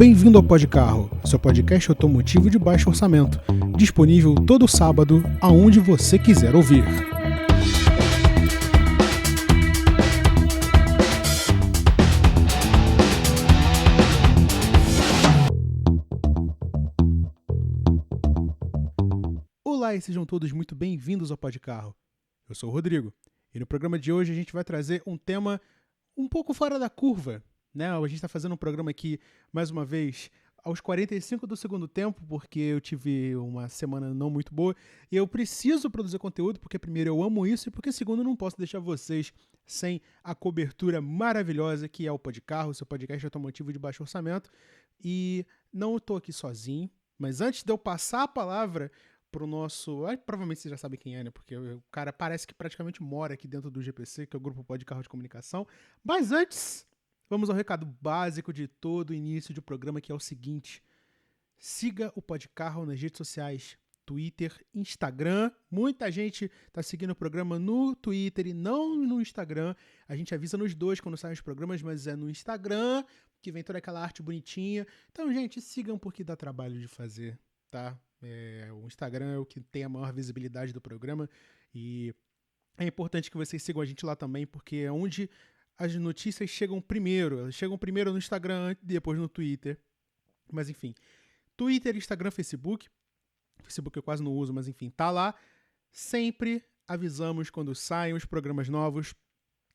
Bem-vindo ao Podcarro, seu podcast automotivo de baixo orçamento, disponível todo sábado, aonde você quiser ouvir. Olá e sejam todos muito bem-vindos ao Podcarro. Eu sou o Rodrigo e no programa de hoje a gente vai trazer um tema um pouco fora da curva, né? A gente está fazendo um programa aqui, mais uma vez, aos 45 do segundo tempo, porque eu tive uma semana não muito boa e eu preciso produzir conteúdo, porque primeiro eu amo isso e porque segundo eu não posso deixar vocês sem a cobertura maravilhosa que é o Podcarro, seu podcast automotivo de baixo orçamento. E não estou aqui sozinho, mas antes de eu passar a palavra pro nosso... provavelmente vocês já sabem quem é, né? Porque o cara parece que praticamente mora aqui dentro do GPC, que é o Grupo Podcarro de Comunicação. Mas antes, vamos ao recado básico de todo início de programa, que é o seguinte. Siga o Podcarro nas redes sociais, Twitter, Instagram. Muita gente está seguindo o programa no Twitter e não no Instagram. A gente avisa nos dois quando saem os programas, mas é no Instagram que vem toda aquela arte bonitinha. Então, gente, sigam porque dá trabalho de fazer, tá? O Instagram é o que tem a maior visibilidade do programa e é importante que vocês sigam a gente lá também, porque é onde as notícias chegam primeiro. Elas chegam primeiro no Instagram e depois no Twitter. Mas enfim, Twitter, Instagram, Facebook. Facebook eu quase não uso, mas enfim, tá lá. Sempre avisamos quando saem os programas novos,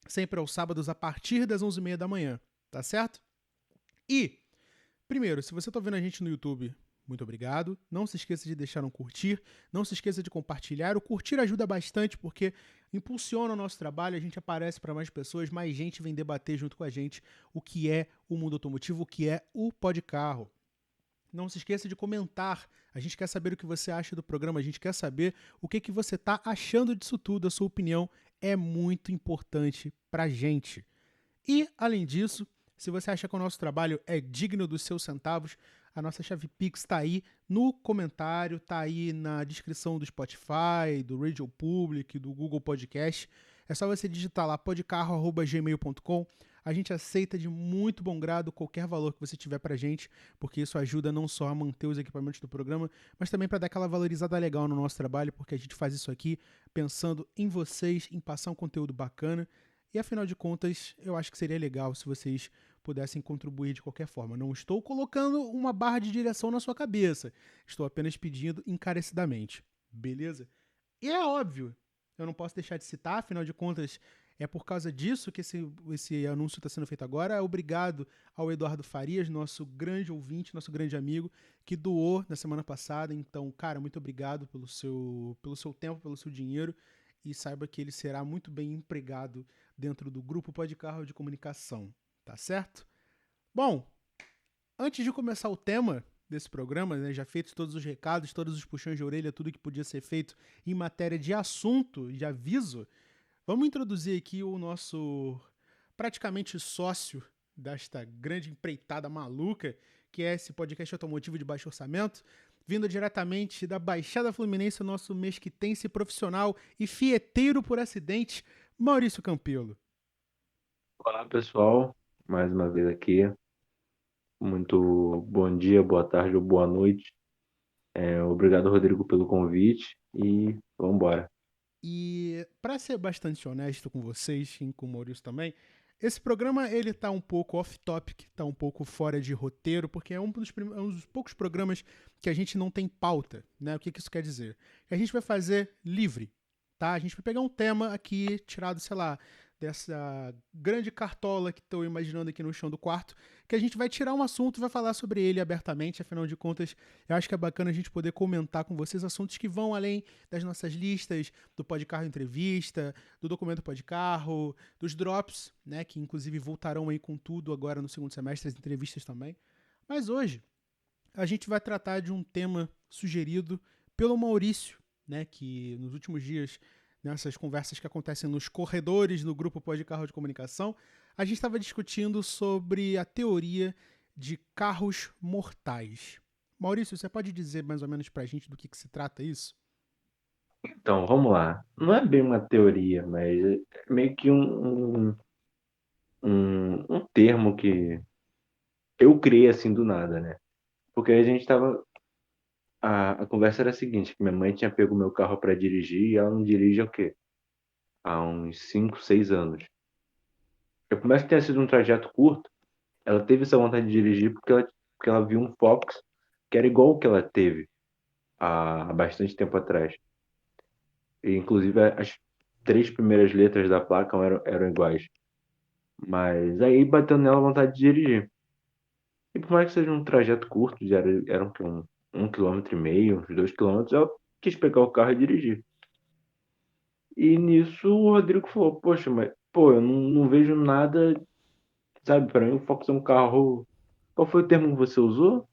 sempre aos sábados a partir das 11h30 da manhã, tá certo? E, primeiro, se você tá vendo a gente no YouTube, muito obrigado. Não se esqueça de deixar um curtir. Não se esqueça de compartilhar. O curtir ajuda bastante porque impulsiona o nosso trabalho. A gente aparece para mais pessoas, mais gente vem debater junto com a gente o que é o mundo automotivo, o que é o Podcarro. Não se esqueça de comentar. A gente quer saber o que você acha do programa. A gente quer saber o que você está achando disso tudo. A sua opinião é muito importante para a gente. E, além disso, se você acha que o nosso trabalho é digno dos seus centavos, a nossa chave Pix está aí no comentário, está aí na descrição do Spotify, do Radio Public, do Google Podcast. É só você digitar lá podcarro@gmail.com. A gente aceita de muito bom grado qualquer valor que você tiver pra gente, porque isso ajuda não só a manter os equipamentos do programa, mas também para dar aquela valorizada legal no nosso trabalho, porque a gente faz isso aqui pensando em vocês, em passar um conteúdo bacana. E afinal de contas, eu acho que seria legal se vocês pudessem contribuir de qualquer forma. Não estou colocando uma barra de direção na sua cabeça. Estou apenas pedindo encarecidamente. Beleza? E é óbvio, eu não posso deixar de citar, afinal de contas, é por causa disso que esse anúncio está sendo feito agora. Obrigado ao Eduardo Farias, nosso grande ouvinte, nosso grande amigo, que doou na semana passada. Então, cara, muito obrigado pelo seu tempo, pelo seu dinheiro. E saiba que ele será muito bem empregado dentro do Grupo Podcarro de Comunicação. Tá certo? Bom, antes de começar o tema desse programa, né, já feitos todos os recados, todos os puxões de orelha, tudo que podia ser feito em matéria de assunto, de aviso, vamos introduzir aqui o nosso praticamente sócio desta grande empreitada maluca, que é esse podcast automotivo de baixo orçamento, vindo diretamente da Baixada Fluminense, o nosso mesquitense profissional e fieteiro por acidente, Maurício Campelo. Olá, pessoal. Mais uma vez aqui. Muito bom dia, boa tarde ou boa noite. Obrigado, Rodrigo, pelo convite e vamos embora. E para ser bastante honesto com vocês e com o Maurício também, esse programa ele tá um pouco off-topic, tá um pouco fora de roteiro, porque é um dos poucos programas que a gente não tem pauta, né? O que isso quer dizer? Que a gente vai fazer livre, tá? A gente vai pegar um tema aqui tirado, sei lá, dessa grande cartola que estou imaginando aqui no chão do quarto, que a gente vai tirar um assunto e vai falar sobre ele abertamente. Afinal de contas, eu acho que é bacana a gente poder comentar com vocês assuntos que vão além das nossas listas, do Podcarro Entrevista, do Documento Podcarro, dos Drops, né, que inclusive voltarão aí com tudo agora no segundo semestre, as entrevistas também. Mas hoje, a gente vai tratar de um tema sugerido pelo Maurício, né, que nos últimos dias, nessas conversas que acontecem nos corredores do grupo Podcarro de Comunicação, a gente estava discutindo sobre a teoria de carros mortais. Maurício, você pode dizer mais ou menos pra gente do que se trata isso? Então, vamos lá. Não é bem uma teoria, mas é meio que um termo que eu criei assim do nada, né? Porque a gente tava. A conversa era a seguinte: que minha mãe tinha pego meu carro para dirigir e ela não dirige há o quê? Há uns 5, 6 anos. Eu começo que tenha sido um trajeto curto, ela teve essa vontade de dirigir porque ela viu um Fox que era igual o que ela teve há bastante tempo atrás. E, inclusive, as três primeiras letras da placa eram iguais. Mas aí bateu nela a vontade de dirigir. E por mais que seja um trajeto curto, era um quilômetro e meio, uns 2 quilômetros, ela quis pegar o carro e dirigir. E nisso o Rodrigo falou, poxa, mas pô, eu não vejo nada, sabe, para mim o Fox é um carro. Qual foi o termo que você usou?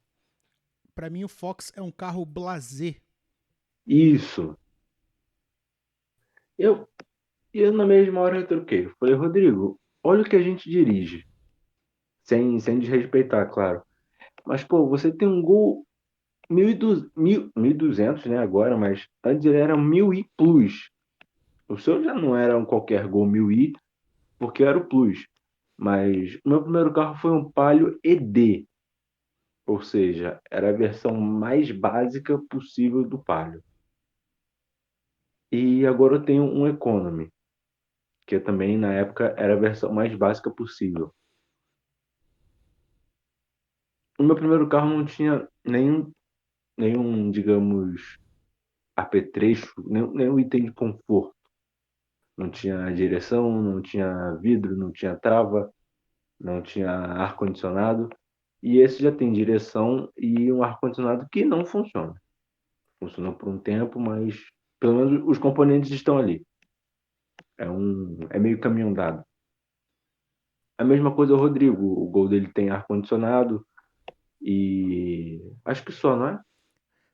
Pra mim, o Fox é um carro blasé. Isso. Eu, eu na mesma hora eu troquei. Eu falei, Rodrigo, olha o que a gente dirige. Sem desrespeitar, claro. Mas, pô, você tem um Gol 1.200, né, agora, mas antes ele era 1000i Plus. O seu já não era um qualquer Gol 1000i, porque era o Plus. Mas o meu primeiro carro foi um Palio ED, ou seja, era a versão mais básica possível do Palio. E agora eu tenho um Economy, que também na época era a versão mais básica possível. O meu primeiro carro não tinha nenhum, digamos, apetrecho, nenhum item de conforto. Não tinha direção, não tinha vidro, não tinha trava, não tinha ar-condicionado. E esse já tem direção e um ar-condicionado que não funciona. Funciona por um tempo, mas pelo menos os componentes estão ali. É meio caminho andado. A mesma coisa o Rodrigo. O Gol dele tem ar-condicionado e acho que só, não é?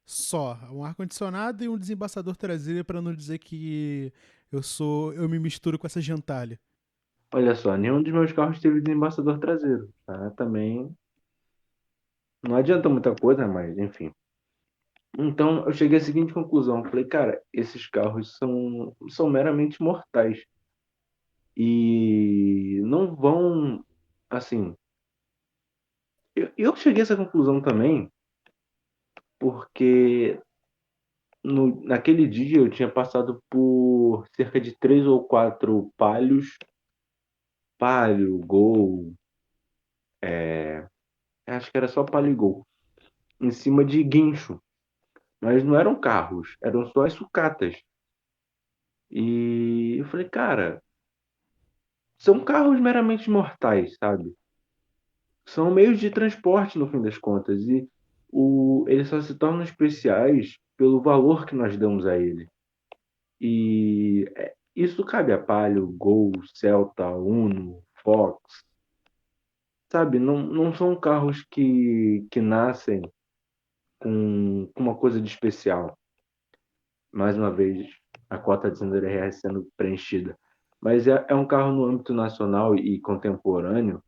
Só um ar-condicionado e um desembaçador traseiro pra não dizer que eu me misturo com essa gentalha. Olha só, nenhum dos meus carros teve desembaçador traseiro. Tá? Também não adianta muita coisa, mas enfim. Então eu cheguei à seguinte conclusão. Falei, cara, esses carros são meramente mortais. E não vão, assim. Eu cheguei a essa conclusão também porque naquele dia eu tinha passado por cerca de 3 ou 4 Palio, Gol, acho que era só Palio e Gol, em cima de guincho. Mas não eram carros, eram só as sucatas. E eu falei, cara, são carros meramente mortais, sabe? São meios de transporte no fim das contas. E eles só se tornam especiais pelo valor que nós damos a ele. E isso cabe a Palio, Gol, Celta, Uno, Fox, sabe? Não são carros que nascem com uma coisa de especial. Mais uma vez, a cota de R$ sendo preenchida. Mas é um carro no âmbito nacional e contemporâneo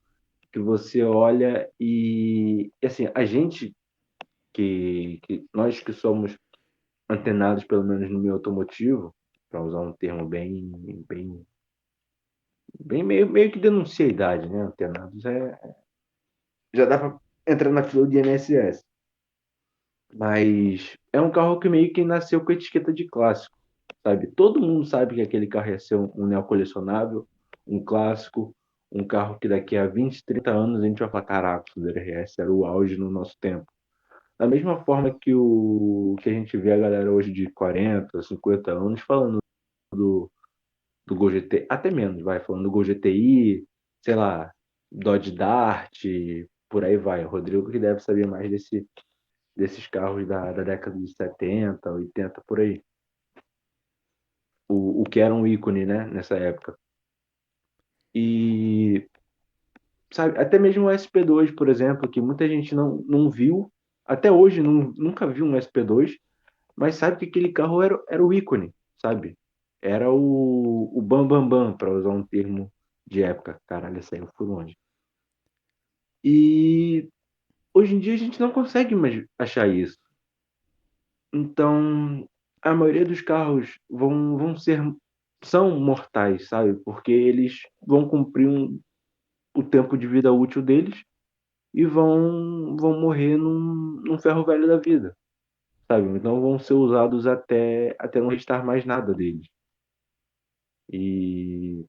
que você olha e assim, a gente nós que somos antenados, pelo menos no meio automotivo, para usar um termo bem meio que denuncia a idade, né? Antenados já dá para entrar na fila do INSS. Mas é um carro que meio que nasceu com a etiqueta de clássico, sabe? Todo mundo sabe que aquele carro ia ser um neocolecionável, um clássico, um carro que daqui a 20, 30 anos a gente vai falar, caraca, o DRS era o auge no nosso tempo. Da mesma forma que a gente vê a galera hoje de 40, 50 anos falando do Gol GT, até menos, vai, falando do Gol GTI, sei lá, Dodge Dart, por aí vai. O Rodrigo que deve saber mais desses carros da década de 70, 80, por aí. O que era um ícone, né, nessa época. E, sabe, até mesmo o SP2, por exemplo, que muita gente não viu, até hoje nunca viu um SP2, mas sabe que aquele carro era o ícone, sabe? Era o Bam Bam Bam, para usar um termo de época. Caralho, saiu por longe. E hoje em dia a gente não consegue mais achar isso. Então, a maioria dos carros são mortais, sabe? Porque eles vão cumprir o tempo de vida útil deles e vão morrer num ferro velho da vida, sabe? Então vão ser usados até não restar mais nada deles. E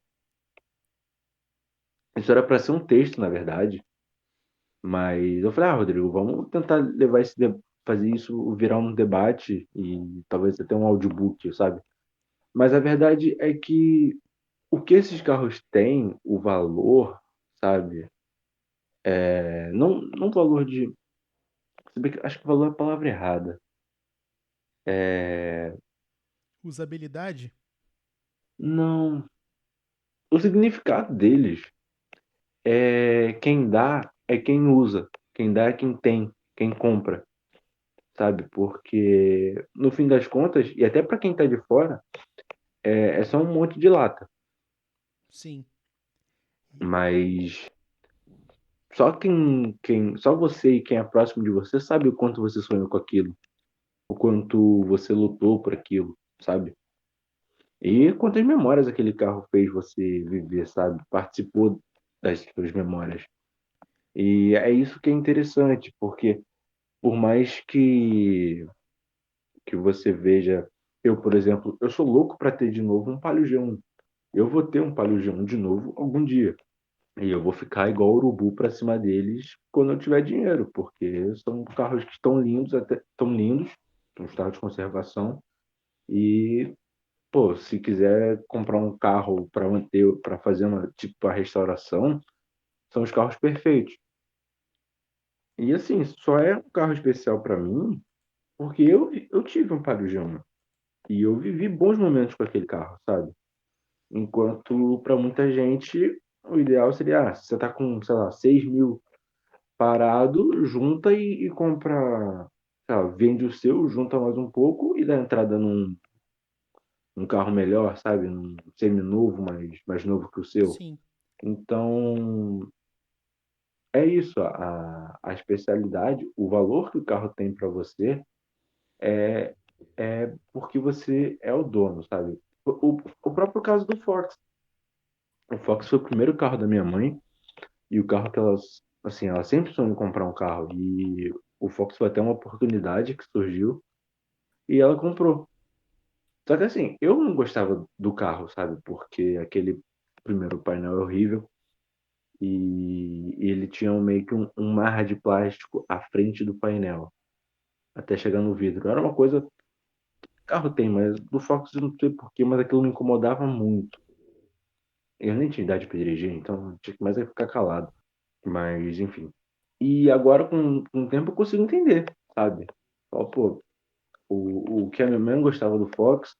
isso era para ser um texto, na verdade, mas eu falei, Rodrigo, vamos tentar fazer isso virar um debate e talvez até um audiobook, sabe? Mas a verdade é que o que esses carros têm, o valor, sabe? Não valor de. Se bem que acho que valor é a palavra errada. É, Usabilidade? não. O significado deles quem dá é quem usa. Quem dá é quem tem, quem compra, sabe? Porque no fim das contas, e até para quem tá de fora, é só um monte de lata. Sim. Mas só você e quem é próximo de você sabe o quanto você sonhou com aquilo, o quanto você lutou por aquilo, sabe? E quantas memórias aquele carro fez você viver, sabe? Participou das suas memórias. E é isso que é interessante, porque por mais que você veja, eu, por exemplo, eu sou louco para ter de novo um Palio G1. Eu vou ter um Palio G1 de novo algum dia. E eu vou ficar igual urubu para cima deles quando eu tiver dinheiro, porque são carros que estão lindos, até estão lindos, um estado de conservação. E, pô, se quiser comprar um carro para manter, para fazer uma tipo a restauração, são os carros perfeitos. E assim, só é um carro especial para mim porque eu tive um Palio G1 e eu vivi bons momentos com aquele carro, sabe? Enquanto para muita gente o ideal seria, se você tá com, sei lá, 6.000 parado, junta e compra, sei lá, vende o seu, junta mais um pouco e dá entrada num carro melhor, sabe? Num seminovo, mais novo que o seu. Sim. Então, é isso, a especialidade, o valor que o carro tem para você é, é porque você é o dono, sabe? O próprio caso do Fox. O Fox foi o primeiro carro da minha mãe e o carro que assim, ela sempre sonhou em comprar um carro e o Fox foi até uma oportunidade que surgiu e ela comprou. Só que assim, eu não gostava do carro, sabe? Porque aquele primeiro painel é horrível e ele tinha meio que um mar de plástico à frente do painel, até chegar no vidro. Era uma coisa, carro tem, mas do Fox eu não sei porquê, mas aquilo me incomodava muito. Eu nem tinha idade para dirigir, então tinha que mais é ficar calado. Mas, enfim. E agora, com o tempo, eu consigo entender, sabe? Falo, pô, o que a minha mãe gostava do Fox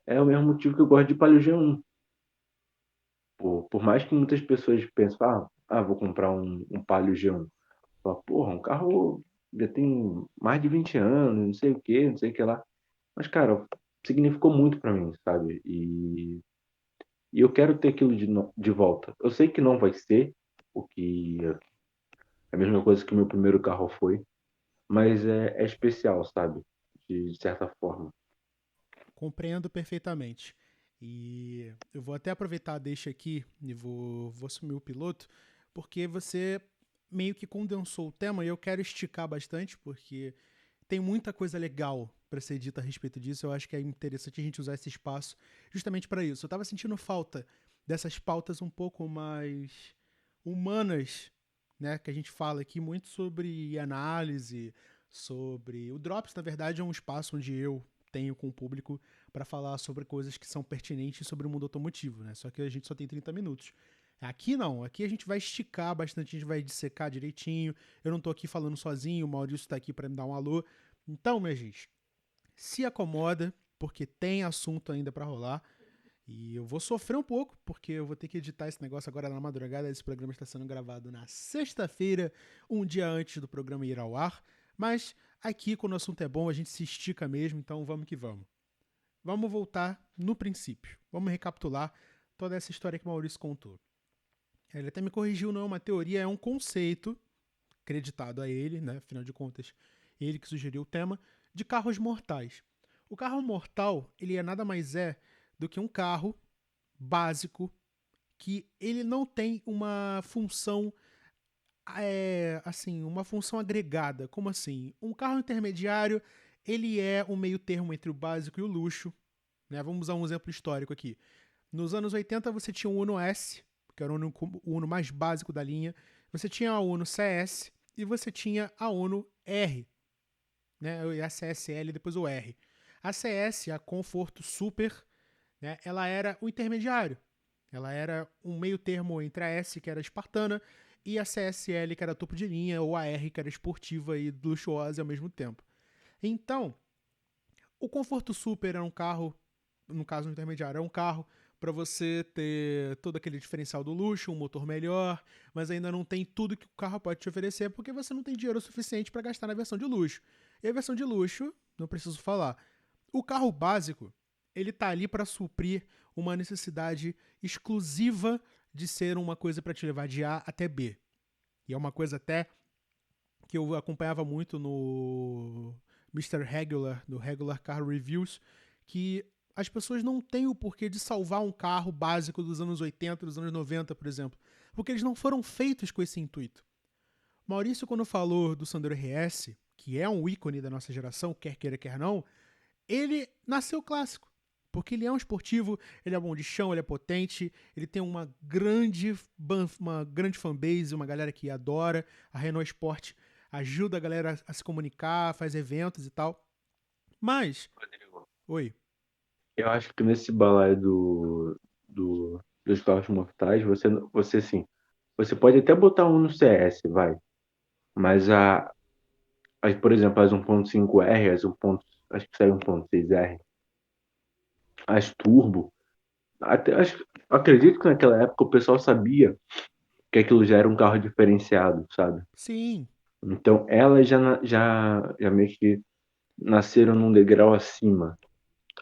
é o mesmo motivo que eu gosto de Palio G1. Por mais que muitas pessoas pensem, vou comprar um Palio G1. Fala, porra, um carro já tem mais de 20 anos, não sei o que, não sei o que lá. Mas, cara, significou muito pra mim, sabe? E eu quero ter aquilo de volta. Eu sei que não vai ser o que é a mesma coisa que o meu primeiro carro foi, mas é especial, sabe? De certa forma. Compreendo perfeitamente. E eu vou até aproveitar, deixa aqui e vou assumir o piloto, porque você meio que condensou o tema e eu quero esticar bastante, porque tem muita coisa legal para ser dita a respeito disso. Eu acho que é interessante a gente usar esse espaço justamente para isso. Eu estava sentindo falta dessas pautas um pouco mais humanas, né? Que a gente fala aqui muito sobre análise, sobre. O Drops, na verdade, é um espaço onde eu tenho com o público para falar sobre coisas que são pertinentes sobre o mundo automotivo, né? Só que a gente só tem 30 minutos. Aqui não, aqui a gente vai esticar bastante, a gente vai dissecar direitinho. Eu não tô aqui falando sozinho, o Maurício tá aqui para me dar um alô. Então, minha gente, se acomoda, porque tem assunto ainda para rolar. E eu vou sofrer um pouco, porque eu vou ter que editar esse negócio agora na madrugada. Esse programa está sendo gravado na sexta-feira, um dia antes do programa ir ao ar. Mas aqui, quando o assunto é bom, a gente se estica mesmo, então vamos que vamos. Vamos voltar no princípio. Vamos recapitular toda essa história que o Maurício contou. Ele até me corrigiu, não é uma teoria, é um conceito creditado a ele, né? Afinal de contas, ele que sugeriu o tema, de carros mortais. O carro mortal, ele é nada mais do que um carro básico que ele não tem uma função assim, uma função agregada. Como assim? Um carro intermediário, ele é um meio termo entre o básico e o luxo, né? Vamos usar um exemplo histórico aqui. Nos anos 80 você tinha o Uno S, que era o Uno mais básico da linha. Você tinha a Uno CS e você tinha a Uno R, né? E a CSL e depois o R. A CS, a Conforto Super, né? Ela era o intermediário. Ela era um meio termo entre a S, que era espartana, e a CSL, que era topo de linha, ou a R, que era esportiva e luxuosa ao mesmo tempo. Então, o Conforto Super era um carro, no caso intermediário, é um carro para você ter todo aquele diferencial do luxo, um motor melhor, mas ainda não tem tudo que o carro pode te oferecer porque você não tem dinheiro suficiente para gastar na versão de luxo. E a versão de luxo, não preciso falar. O carro básico, ele tá ali para suprir uma necessidade exclusiva de ser uma coisa para te levar de A até B. E é uma coisa até que eu acompanhava muito no Mr. Regular, no Regular Car Reviews, que as pessoas não têm o porquê de salvar um carro básico dos anos 80, dos anos 90, por exemplo, porque eles não foram feitos com esse intuito. Maurício, quando falou do Sandero RS, que é um ícone da nossa geração, quer queira, quer não, ele nasceu clássico. Porque ele é um esportivo, ele é bom de chão, ele é potente, ele tem uma grande fanbase, uma galera que adora. A Renault Sport ajuda a galera a se comunicar, faz eventos e tal. Mas, Rodrigo, oi, eu acho que nesse balaio dos carros mortais, você sim, você pode até botar um no CS, vai. Mas por exemplo, as 1.5R, acho que saiu 1.6R, as turbo, acredito que naquela época o pessoal sabia que aquilo já era um carro diferenciado, sabe? sim, Então elas já meio que nasceram num degrau acima,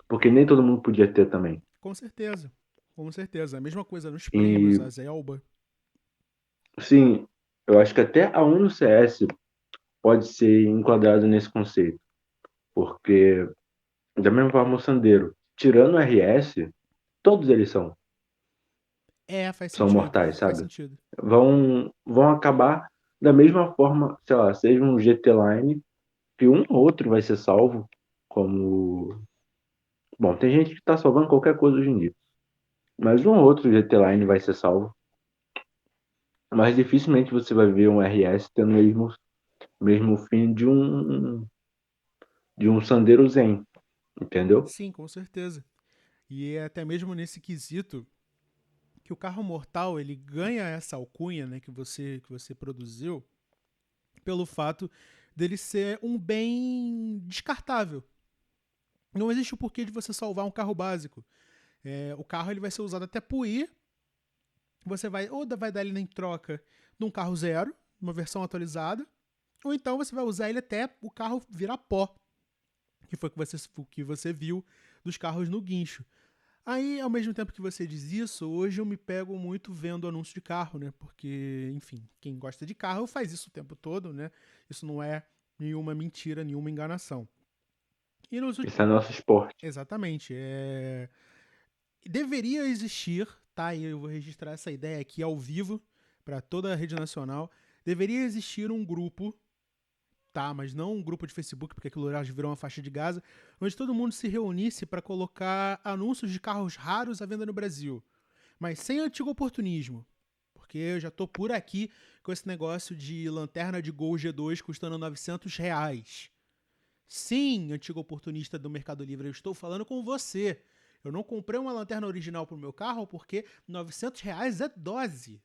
porque nem todo mundo podia ter também. com certeza. Com certeza. A mesma coisa nos primos, E a Zelba. sim, eu acho que até a Uno CS pode ser enquadrado nesse conceito, porque da mesma forma o Sandero, tirando o RS, todos eles Faz são sentido. mortais, Faz sabe? sentido. Vão acabar da mesma forma, sei lá, seja um GT Line, que um ou outro vai ser salvo, como. Bom, tem gente que tá salvando qualquer coisa hoje em dia, mas um ou outro GT Line vai ser salvo, mas dificilmente você vai ver um RS tendo o mesmo fim de um Sandero Zen, entendeu? Sim, com certeza. E é até mesmo nesse quesito que o carro mortal ele ganha essa alcunha, né, que você produziu pelo fato dele ser um bem descartável. Não existe o porquê de você salvar um carro básico. O carro ele vai ser usado até poir. Você vai dar ele em troca de um carro zero, uma versão atualizada, ou então você vai usar ele até o carro virar pó, que foi o que você viu dos carros no guincho. Aí, ao mesmo tempo que você diz isso, hoje eu me pego muito vendo anúncio de carro, né? Porque, enfim, quem gosta de carro faz isso o tempo todo, né? Isso não é nenhuma mentira, nenhuma enganação. E nos Esse é nosso esporte. Exatamente. Deveria existir, tá? E eu vou registrar essa ideia aqui ao vivo para toda a rede nacional. Deveria existir um grupo, tá? Mas não um grupo de Facebook, porque aquilo já virou uma faixa de Gaza, onde todo mundo se reunisse para colocar anúncios de carros raros à venda no Brasil. Mas sem antigo oportunismo. Porque eu já tô por aqui com esse negócio de lanterna de Gol G2 custando R$ 900. Sim, antigo oportunista do Mercado Livre, eu estou falando com você. Eu não comprei uma lanterna original pro meu carro porque R$ 900 é dose.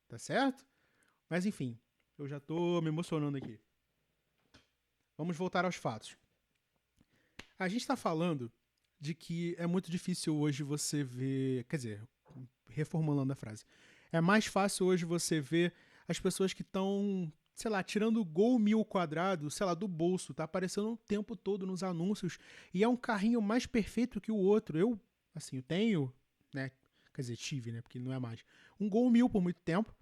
Tá certo? Mas enfim, eu já tô me emocionando aqui. Vamos voltar aos fatos. A gente tá falando de que é muito difícil hoje você ver. Quer dizer, reformulando a frase. É mais fácil hoje você ver as pessoas que estão, sei lá, tirando o Gol 1000 quadrado, sei lá, do bolso. Tá aparecendo o tempo todo nos anúncios. E é um carrinho mais perfeito que o outro. Eu tenho, né? Quer dizer, tive, né? Porque não é mais. Um Gol 1000 por muito tempo.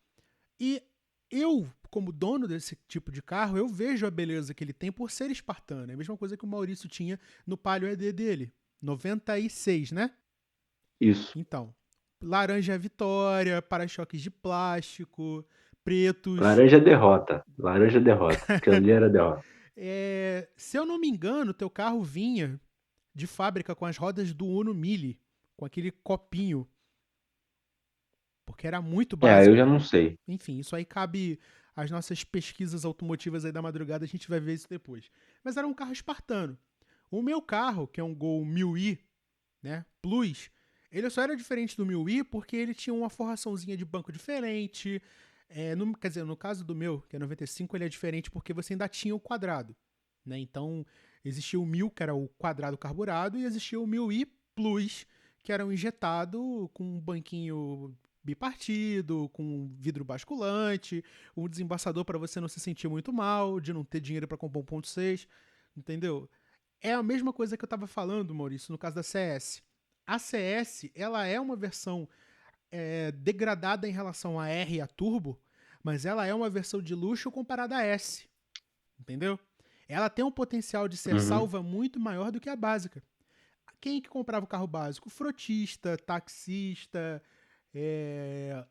E eu, como dono desse tipo de carro, eu vejo a beleza que ele tem por ser espartano. É a mesma coisa que o Maurício tinha no Palio ED dele. 96, né? Isso. Então, laranja Vitória, para-choques de plástico, pretos. Laranja derrota. Laranja derrota. Aquilo ali era derrota. Se eu não me engano, teu carro vinha de fábrica com as rodas do Uno Mille, com aquele copinho, porque era muito Eu básico. já não sei. Enfim, isso aí cabe às nossas pesquisas automotivas aí da madrugada, a gente vai ver isso depois. Mas era um carro espartano. O meu carro, que é um Gol 1000i, né, Plus, ele só era diferente do 1000i porque ele tinha uma forraçãozinha de banco diferente. Quer dizer, no caso do meu, que é 95, ele é diferente porque você ainda tinha o quadrado. Né? Então, existia o 1000, que era o quadrado carburado, e existia o 1000i Plus, que era um injetado com um banquinho bipartido, com vidro basculante, um desembaçador para você não se sentir muito mal, de não ter dinheiro para comprar 1.6, entendeu? É a mesma coisa que eu estava falando, Maurício, no caso da CS. A CS, ela é uma versão degradada em relação a R e a Turbo, mas ela é uma versão de luxo comparada a S, entendeu? Ela tem um potencial de ser Uhum. salva muito maior do que a básica. Quem é que comprava o carro básico? Frotista, taxista,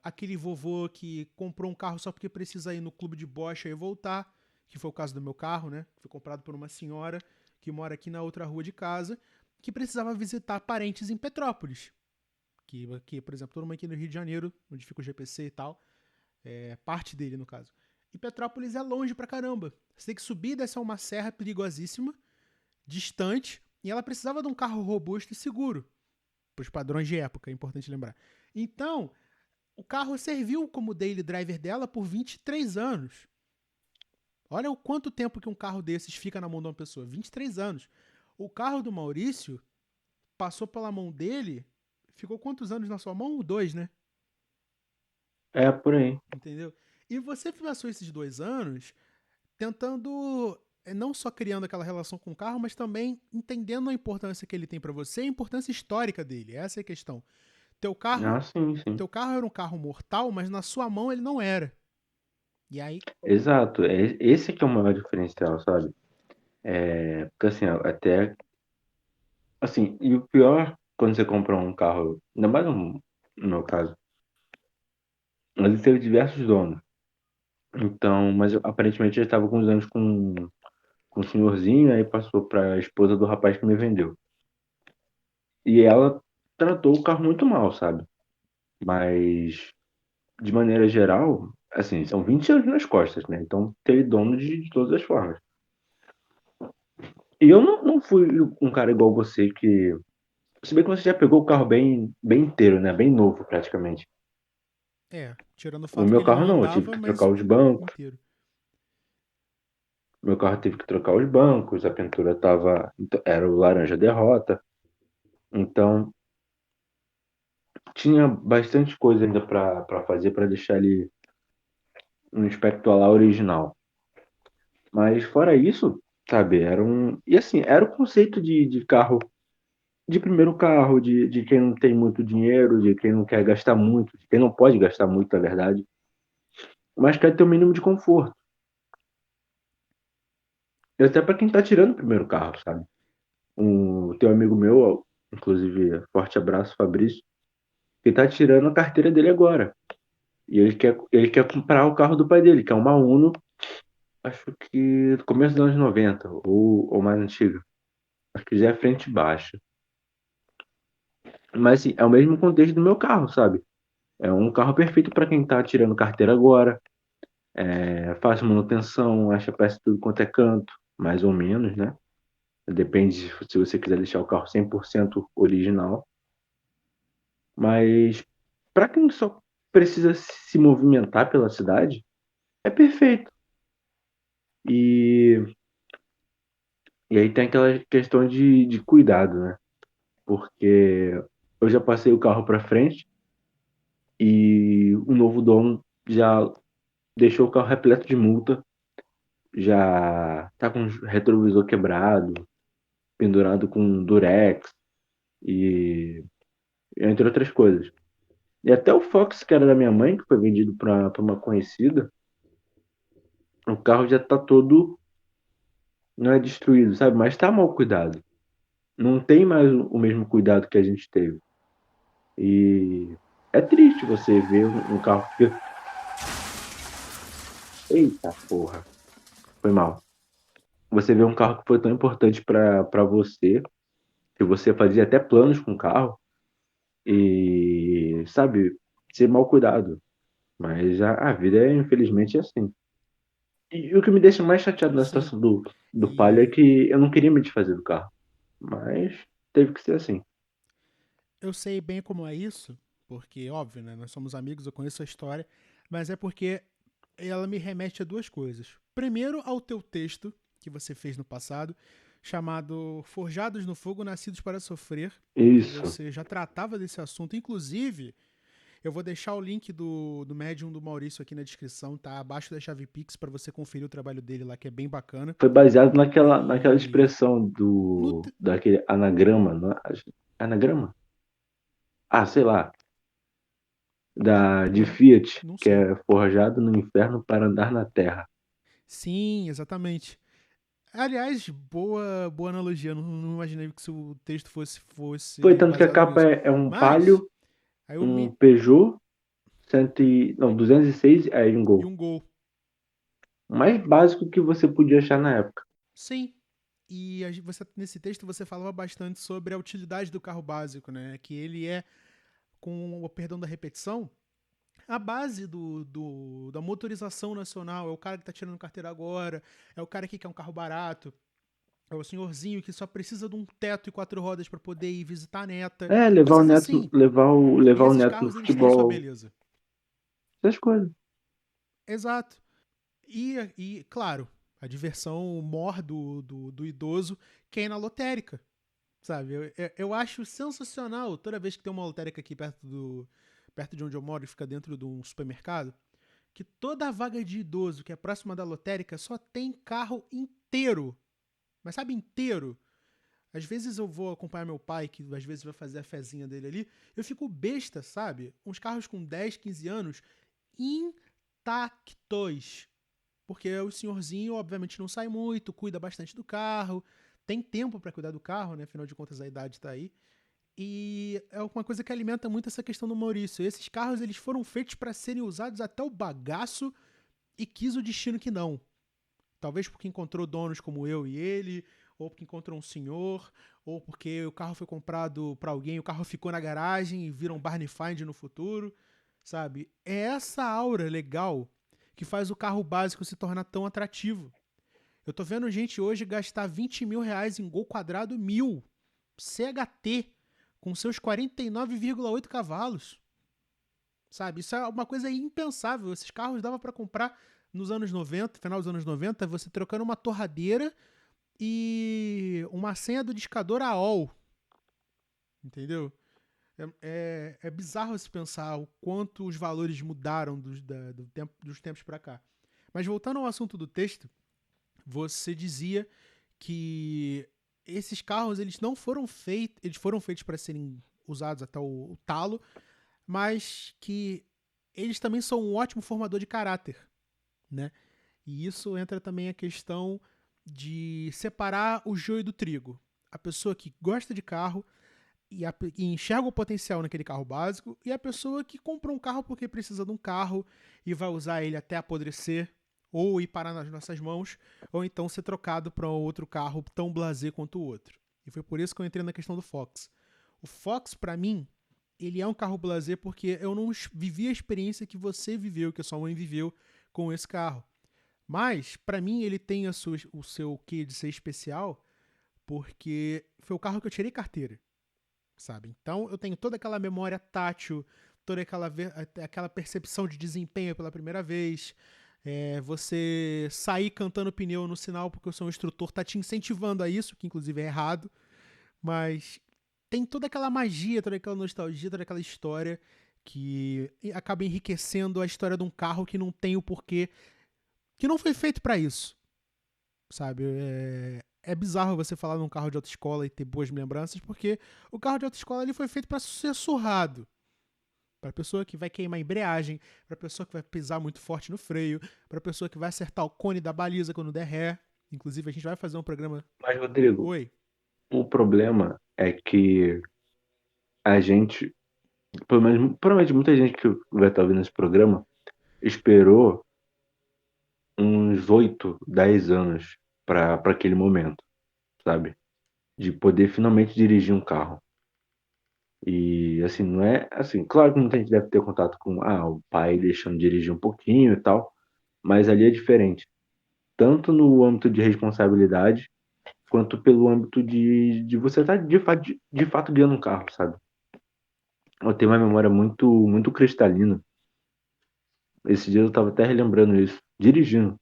aquele vovô que comprou um carro só porque precisa ir no clube de bocha e voltar, que foi o caso do meu carro, né? Foi comprado por uma senhora que mora aqui na outra rua de casa, que precisava visitar parentes em Petrópolis. Que por exemplo, todo mundo aqui no Rio de Janeiro, onde fica o GPC e tal, parte dele no caso. E Petrópolis é longe pra caramba. Você tem que subir e descer uma serra perigosíssima, distante, e ela precisava de um carro robusto e seguro, para os padrões de época, é importante lembrar. Então, o carro serviu como daily driver dela por 23 anos. Olha o quanto tempo que um carro desses fica na mão de uma pessoa. 23 anos. O carro do Maurício passou pela mão dele, ficou quantos anos na sua mão? 2, né? É por aí. Entendeu? E você passou esses 2 anos tentando, não só criando aquela relação com o carro, mas também entendendo a importância que ele tem para você, a importância histórica dele. Essa é a questão. Teu carro, Ah, sim, sim. teu carro era um carro mortal, mas na sua mão ele não era. E aí, Exato. Esse que é o maior diferencial, sabe? Porque assim, até. Assim, e o pior, quando você compra um carro, ainda mais no meu caso, ele teve diversos donos. Então, mas aparentemente já estava com uns anos com um senhorzinho, aí passou para a esposa do rapaz que me vendeu. E ela tratou o carro muito mal, sabe? Mas, de maneira geral, assim, são 20 anos nas costas, né? Então, teve dono de todas as formas. E eu não fui um cara igual você que. Se bem que você já pegou o carro bem inteiro, né? Bem novo, praticamente. tirando o O fato que meu ele carro não não, eu tive andava, que mas trocar os bancos. inteiro. Meu carro teve que trocar os bancos, a pintura tava. Era o laranja derrota. Então, tinha bastante coisa ainda para fazer para deixar ele no aspecto lá original. Mas fora isso, sabe, era um. E assim, era o conceito de carro, de primeiro carro, de quem não tem muito dinheiro, de quem não quer gastar muito, de quem não pode gastar muito, na verdade, mas quer ter o mínimo de conforto. E até para quem tá tirando o primeiro carro, sabe? Um teu amigo meu, inclusive, forte abraço, Fabrício, que tá tirando a carteira dele agora. E ele quer comprar o carro do pai dele, que é uma Uno, acho que do começo dos anos 90 ou mais antiga. Acho que já é frente baixa. Mas assim, é o mesmo contexto do meu carro, sabe? É um carro perfeito para quem tá tirando carteira agora. Faz manutenção, acha peça tudo quanto é canto, mais ou menos, né? Depende se você quiser deixar o carro 100% original. Mas para quem só precisa se movimentar pela cidade, é perfeito. E, e aí tem aquela questão de cuidado, né? Porque eu já passei o carro para frente e o novo dono já deixou o carro repleto de multa, já tá com o retrovisor quebrado, pendurado com durex e entre outras coisas. E até o Fox, que era da minha mãe, que foi vendido para uma conhecida, o carro já tá todo, não é destruído, sabe? Mas tá mal cuidado. Não tem mais o mesmo cuidado que a gente teve. E é triste você ver um carro que Eita porra, foi mal. Você vê um carro que foi tão importante pra você, que você fazia até planos com o carro, e, sabe, ser mal cuidado. Mas a vida, infelizmente, é assim. E o que me deixa mais chateado na Sim. situação do Palio é E que eu não queria me desfazer do carro. Mas teve que ser assim. eu sei bem como é isso, porque, óbvio, né? Nós somos amigos, eu conheço a história, mas é porque ela me remete a duas coisas. Primeiro, ao teu texto que você fez no passado, chamado Forjados no Fogo, Nascidos para Sofrer, que Isso. você já tratava desse assunto. Inclusive, eu vou deixar o link do Medium do Maurício aqui na descrição, tá? Abaixo da chave Pix para você conferir o trabalho dele lá, que é bem bacana. Foi baseado naquela E expressão no, daquele anagrama, não é? Anagrama? Ah, sei lá. De pô, Fiat, não que sei. é forjado no inferno para andar na terra. Sim, exatamente. Aliás, boa analogia. Não imaginei que o texto Foi fosse tanto que a baseado capa nisso. é um Mas, Palio, aí eu um me. Peugeot 100, não, 206, aí um E Gol. um gol. O mais básico que você podia achar na época. Sim. E nesse texto você falava bastante sobre a utilidade do carro básico, né? Que ele é, com o perdão da repetição, a base da motorização nacional. É o cara que tá tirando carteira agora, é o cara que quer um carro barato, é o senhorzinho que só precisa de um teto e quatro rodas para poder ir visitar a neta. É, levar o Coisas neto, assim. E levar o esses neto no carros, eles têm sua futebol, beleza. essas coisas. Exato. E claro, a diversão mor do idoso que é ir na lotérica, sabe? Eu acho sensacional toda vez que tem uma lotérica aqui perto de onde eu moro e fica dentro de um supermercado, que toda a vaga de idoso que é próxima da lotérica só tem carro inteiro. Mas sabe, inteiro? Às vezes eu vou acompanhar meu pai, que às vezes vai fazer a fezinha dele ali, eu fico besta, sabe? Uns carros com 10, 15 anos intactos. Porque o senhorzinho, obviamente, não sai muito, cuida bastante do carro, tem tempo para cuidar do carro, né? Afinal de contas, a idade tá aí. E é uma coisa que alimenta muito essa questão do Maurício. Esses carros, eles foram feitos para serem usados até o bagaço e quis o destino que não. Talvez porque encontrou donos como eu e ele, ou porque encontrou um senhor, ou porque o carro foi comprado para alguém, o carro ficou na garagem e vira um Barney Find no futuro, sabe? É essa aura legal que faz o carro básico se tornar tão atrativo. Eu tô vendo gente hoje gastar 20 mil reais em Gol Quadrado 1000 CHT com seus 49,8 cavalos, sabe? Isso é uma coisa impensável. Esses carros dava para comprar nos anos 90, final dos anos 90, você trocando uma torradeira e uma senha do discador AOL, entendeu? É bizarro se pensar o quanto os valores mudaram dos tempos para cá. Mas voltando ao assunto do texto, você dizia que esses carros eles foram feitos para serem usados até o talo, mas que eles também são um ótimo formador de caráter, né? E isso entra também a questão de separar o joio do trigo. A pessoa que gosta de carro e enxerga o potencial naquele carro básico, e a pessoa que compra um carro porque precisa de um carro e vai usar ele até apodrecer, ou ir parar nas nossas mãos, ou então ser trocado para outro carro tão blasé quanto o outro. E foi por isso que eu entrei na questão do Fox. O Fox, para mim, ele é um carro blasé porque eu não vivi a experiência que você viveu, que a sua mãe viveu com esse carro. Mas, para mim, ele tem o seu quê de ser especial porque foi o carro que eu tirei carteira, sabe? Então, eu tenho toda aquela memória tátil, toda aquela percepção de desempenho pela primeira vez. Você sair cantando pneu no sinal porque o seu instrutor tá te incentivando a isso, que inclusive é errado, mas tem toda aquela magia, toda aquela nostalgia, toda aquela história que acaba enriquecendo a história de um carro que não tem o porquê, que não foi feito para isso, sabe? É bizarro você falar num carro de autoescola e ter boas lembranças, porque o carro de autoescola ele foi feito para ser surrado. Para pessoa que vai queimar a embreagem, para pessoa que vai pisar muito forte no freio, para pessoa que vai acertar o cone da baliza quando der ré. Inclusive, a gente vai fazer um programa. Mas, Rodrigo, Oi. o problema é que a gente, pelo menos, provavelmente muita gente que vai estar ouvindo esse programa, esperou uns 8, 10 anos para aquele momento, sabe? De poder finalmente dirigir um carro. E assim, não é assim, claro que muita gente deve ter contato com o pai deixando dirigir um pouquinho e tal, mas ali é diferente, tanto no âmbito de responsabilidade, quanto pelo âmbito de você estar de fato guiando um carro, sabe? Eu tenho uma memória muito cristalina. Esse dia eu estava até relembrando isso, dirigindo,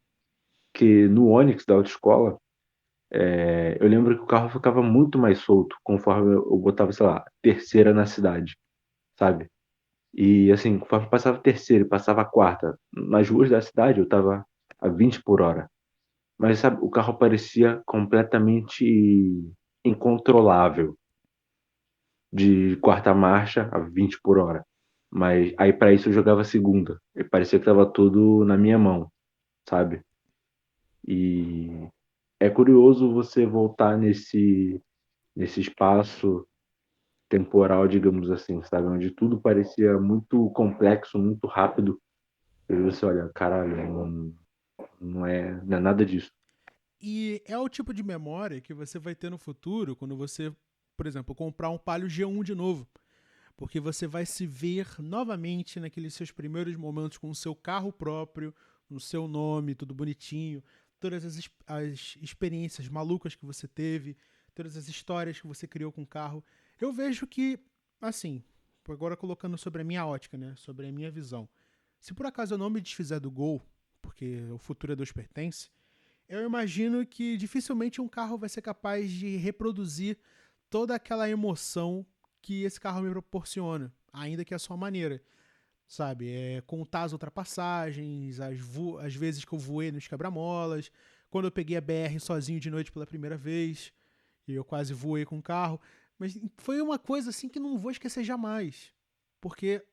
que no Onix da autoescola, eu lembro que o carro ficava muito mais solto conforme eu botava, sei lá, terceira na cidade, sabe? E assim, conforme passava a terceira e passava a quarta, nas ruas da cidade eu tava a 20 por hora. Mas sabe, o carro parecia completamente incontrolável de quarta marcha a 20 por hora. Mas aí para isso eu jogava segunda. E parecia que tava tudo na minha mão, sabe? E é curioso você voltar nesse espaço temporal, digamos assim, sabe? Onde tudo parecia muito complexo, muito rápido. E você olha, caralho, não é nada disso. E é o tipo de memória que você vai ter no futuro quando você, por exemplo, comprar um Palio G1 de novo. Porque você vai se ver novamente naqueles seus primeiros momentos com o seu carro próprio, no seu nome, tudo bonitinho, todas as experiências malucas que você teve, todas as histórias que você criou com o carro. Eu vejo que, assim, agora colocando sobre a minha ótica, né, sobre a minha visão, se por acaso eu não me desfizer do Gol, porque o futuro a Deus pertence, eu imagino que dificilmente um carro vai ser capaz de reproduzir toda aquela emoção que esse carro me proporciona, ainda que a sua maneira, sabe? Contar as ultrapassagens, as vezes que eu voei nos quebra-molas, quando eu peguei a BR sozinho de noite pela primeira vez, e eu quase voei com o carro. Mas foi uma coisa assim que não vou esquecer jamais. Porque,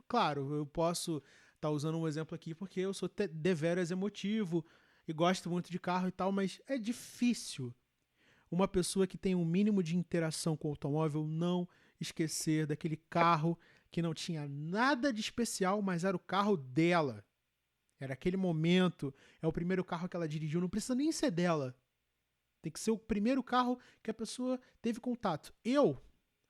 claro, eu posso estar usando um exemplo aqui porque eu sou deveras emotivo e gosto muito de carro e tal, mas é difícil uma pessoa que tem um mínimo de interação com o automóvel não esquecer daquele carro que não tinha nada de especial, mas era o carro dela. Era aquele momento, é o primeiro carro que ela dirigiu, não precisa nem ser dela. Tem que ser o primeiro carro que a pessoa teve contato. Eu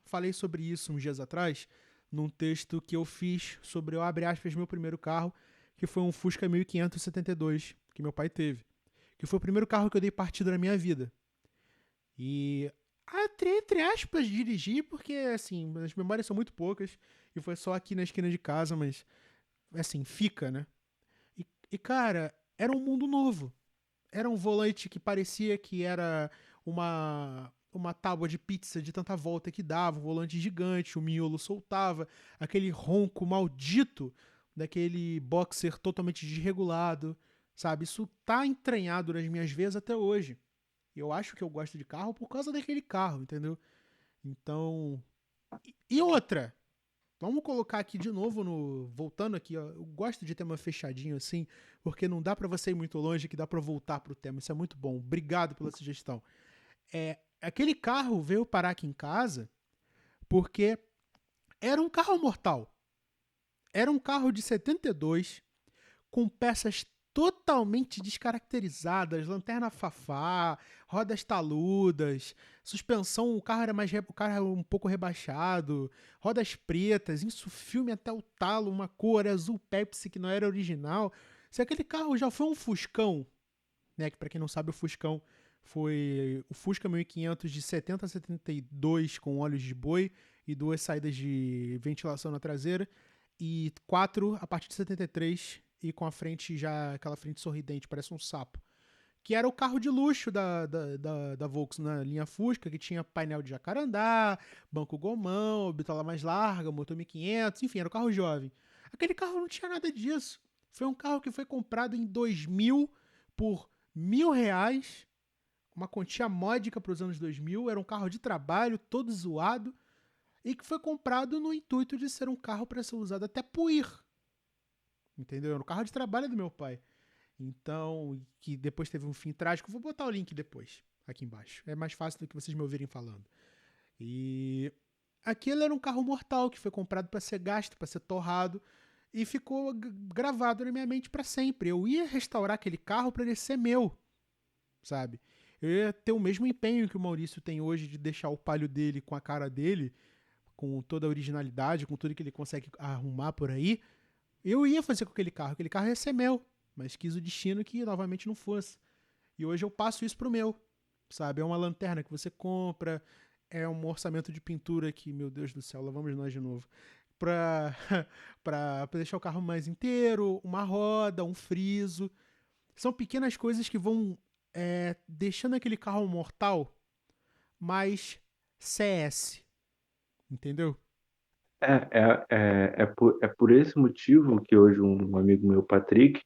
falei sobre isso uns dias atrás, num texto que eu fiz sobre, abre aspas, meu primeiro carro, que foi um Fusca 1572, que meu pai teve. Que foi o primeiro carro que eu dei partida na minha vida. E entre aspas, dirigi, porque assim, as memórias são muito poucas. E foi só aqui na esquina de casa, mas assim, fica, né? Cara, era um mundo novo. Era um volante que parecia que era uma tábua de pizza de tanta volta que dava, um volante gigante, o miolo soltava, aquele ronco maldito daquele boxer totalmente desregulado, sabe? Isso tá entranhado nas minhas veias até hoje. Eu acho que eu gosto de carro por causa daquele carro, entendeu? Então. E outra. Vamos colocar aqui de novo no. Voltando aqui, ó. Eu gosto de tema fechadinho assim, porque não dá pra você ir muito longe, que dá pra voltar pro tema. Isso é muito bom. Obrigado pela sugestão. Aquele carro veio parar aqui em casa porque era um carro mortal. Era um carro de 72 com peças totalmente descaracterizadas, lanterna fafá, rodas taludas, suspensão, o carro era um pouco rebaixado, rodas pretas, isso filme até o talo, uma cor azul Pepsi que não era original. Se aquele carro já foi um Fuscão, né, que para quem não sabe o Fuscão foi o Fusca 1500 de 70 a 72 com óleos de boi e duas saídas de ventilação na traseira e quatro a partir de 73 e com a frente já, aquela frente sorridente, parece um sapo. Que era o carro de luxo da Volks na linha Fusca, que tinha painel de jacarandá, banco gomão, bitola mais larga, motor 1500, enfim, era o carro jovem. Aquele carro não tinha nada disso. Foi um carro que foi comprado em 2000 por R$ 1.000, uma quantia módica para os anos 2000, era um carro de trabalho, todo zoado, e que foi comprado no intuito de ser um carro para ser usado até por ir. Entendeu? Era um carro de trabalho do meu pai. Então, que depois teve um fim trágico. Vou botar o link depois, aqui embaixo. É mais fácil do que vocês me ouvirem falando. E aquele era um carro mortal que foi comprado para ser gasto, para ser torrado. e ficou gravado na minha mente para sempre. Eu ia restaurar aquele carro para ele ser meu, sabe? Eu ia ter o mesmo empenho que o Maurício tem hoje de deixar o Palio dele com a cara dele, com toda a originalidade, com tudo que ele consegue arrumar por aí. Eu ia fazer com aquele carro ia ser meu, mas quis o destino que novamente não fosse. E hoje eu passo isso pro meu, sabe? É uma lanterna que você compra, é um orçamento de pintura que, meu Deus do céu, lá vamos nós de novo. Pra, pra deixar o carro mais inteiro, uma roda, um friso. São pequenas coisas que vão deixando aquele carro mortal mais CS, entendeu? É por esse motivo que hoje um amigo meu, Patrick,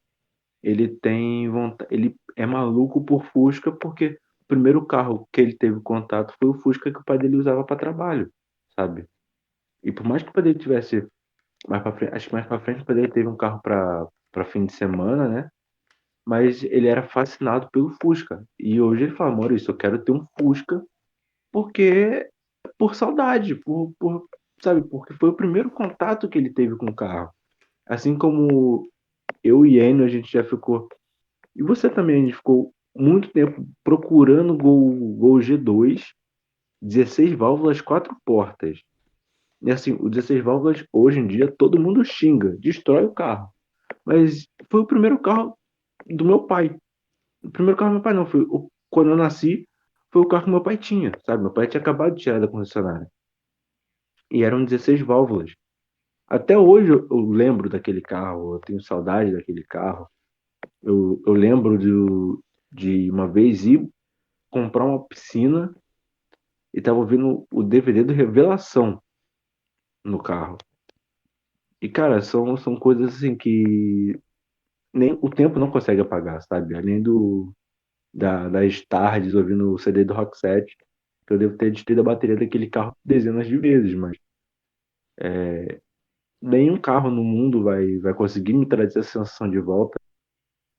ele tem vontade, ele é maluco por Fusca, porque o primeiro carro que ele teve contato foi o Fusca que o pai dele usava para trabalho, sabe? E por mais que o pai dele tivesse mais para frente, acho que mais para frente o pai dele teve um carro para fim de semana, né? Mas ele era fascinado pelo Fusca. E hoje ele fala, Maurício, eu quero ter um Fusca porque por saudade, sabe, porque foi o primeiro contato que ele teve com o carro. Assim como eu e Enio, a gente já ficou. E você também, a gente ficou muito tempo procurando Gol G2, 16 válvulas, 4 portas. E assim, o 16 válvulas, hoje em dia, todo mundo xinga, destrói o carro. Mas foi o primeiro carro do meu pai. O primeiro carro do meu pai não, quando eu nasci, foi o carro que meu pai tinha, sabe? Meu pai tinha acabado de tirar da concessionária. E eram 16 válvulas. Até hoje eu lembro daquele carro, eu tenho saudade daquele carro. Eu lembro de uma vez ir comprar uma piscina e tava ouvindo o DVD do Revelação no carro. E, cara, são coisas assim que nem o tempo não consegue apagar, sabe? Além das tardes ouvindo o CD do Roxette, que eu devo ter destruído a bateria daquele carro dezenas de vezes, mas nenhum carro no mundo vai conseguir me trazer essa sensação de volta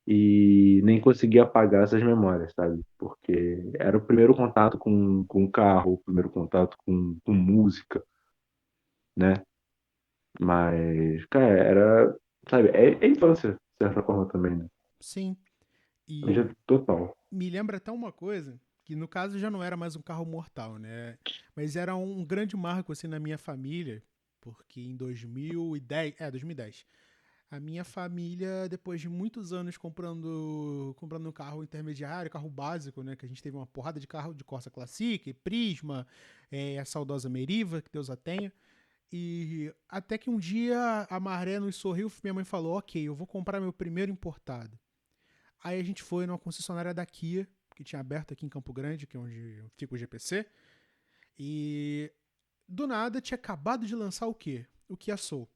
e nem conseguir apagar essas memórias, sabe? Porque era o primeiro contato com o carro, o primeiro contato com música, né? Mas, cara, sabe, é infância, de certa forma também, né? Sim. E Hoje é total. me lembra até uma coisa, que no caso já não era mais um carro mortal, né? Mas era um grande marco assim na minha família, porque em 2010, a minha família, depois de muitos anos comprando um carro intermediário, carro básico, né? Que a gente teve uma porrada de carro de Corsa Classic, Prisma, a saudosa Meriva, que Deus a tenha. E até que um dia a maré nos sorriu, minha mãe falou: Ok, eu vou comprar meu primeiro importado. Aí a gente foi numa concessionária da Kia, que tinha aberto aqui em Campo Grande, que é onde fica o GPC. E do nada tinha acabado de lançar o quê? O Kia Soul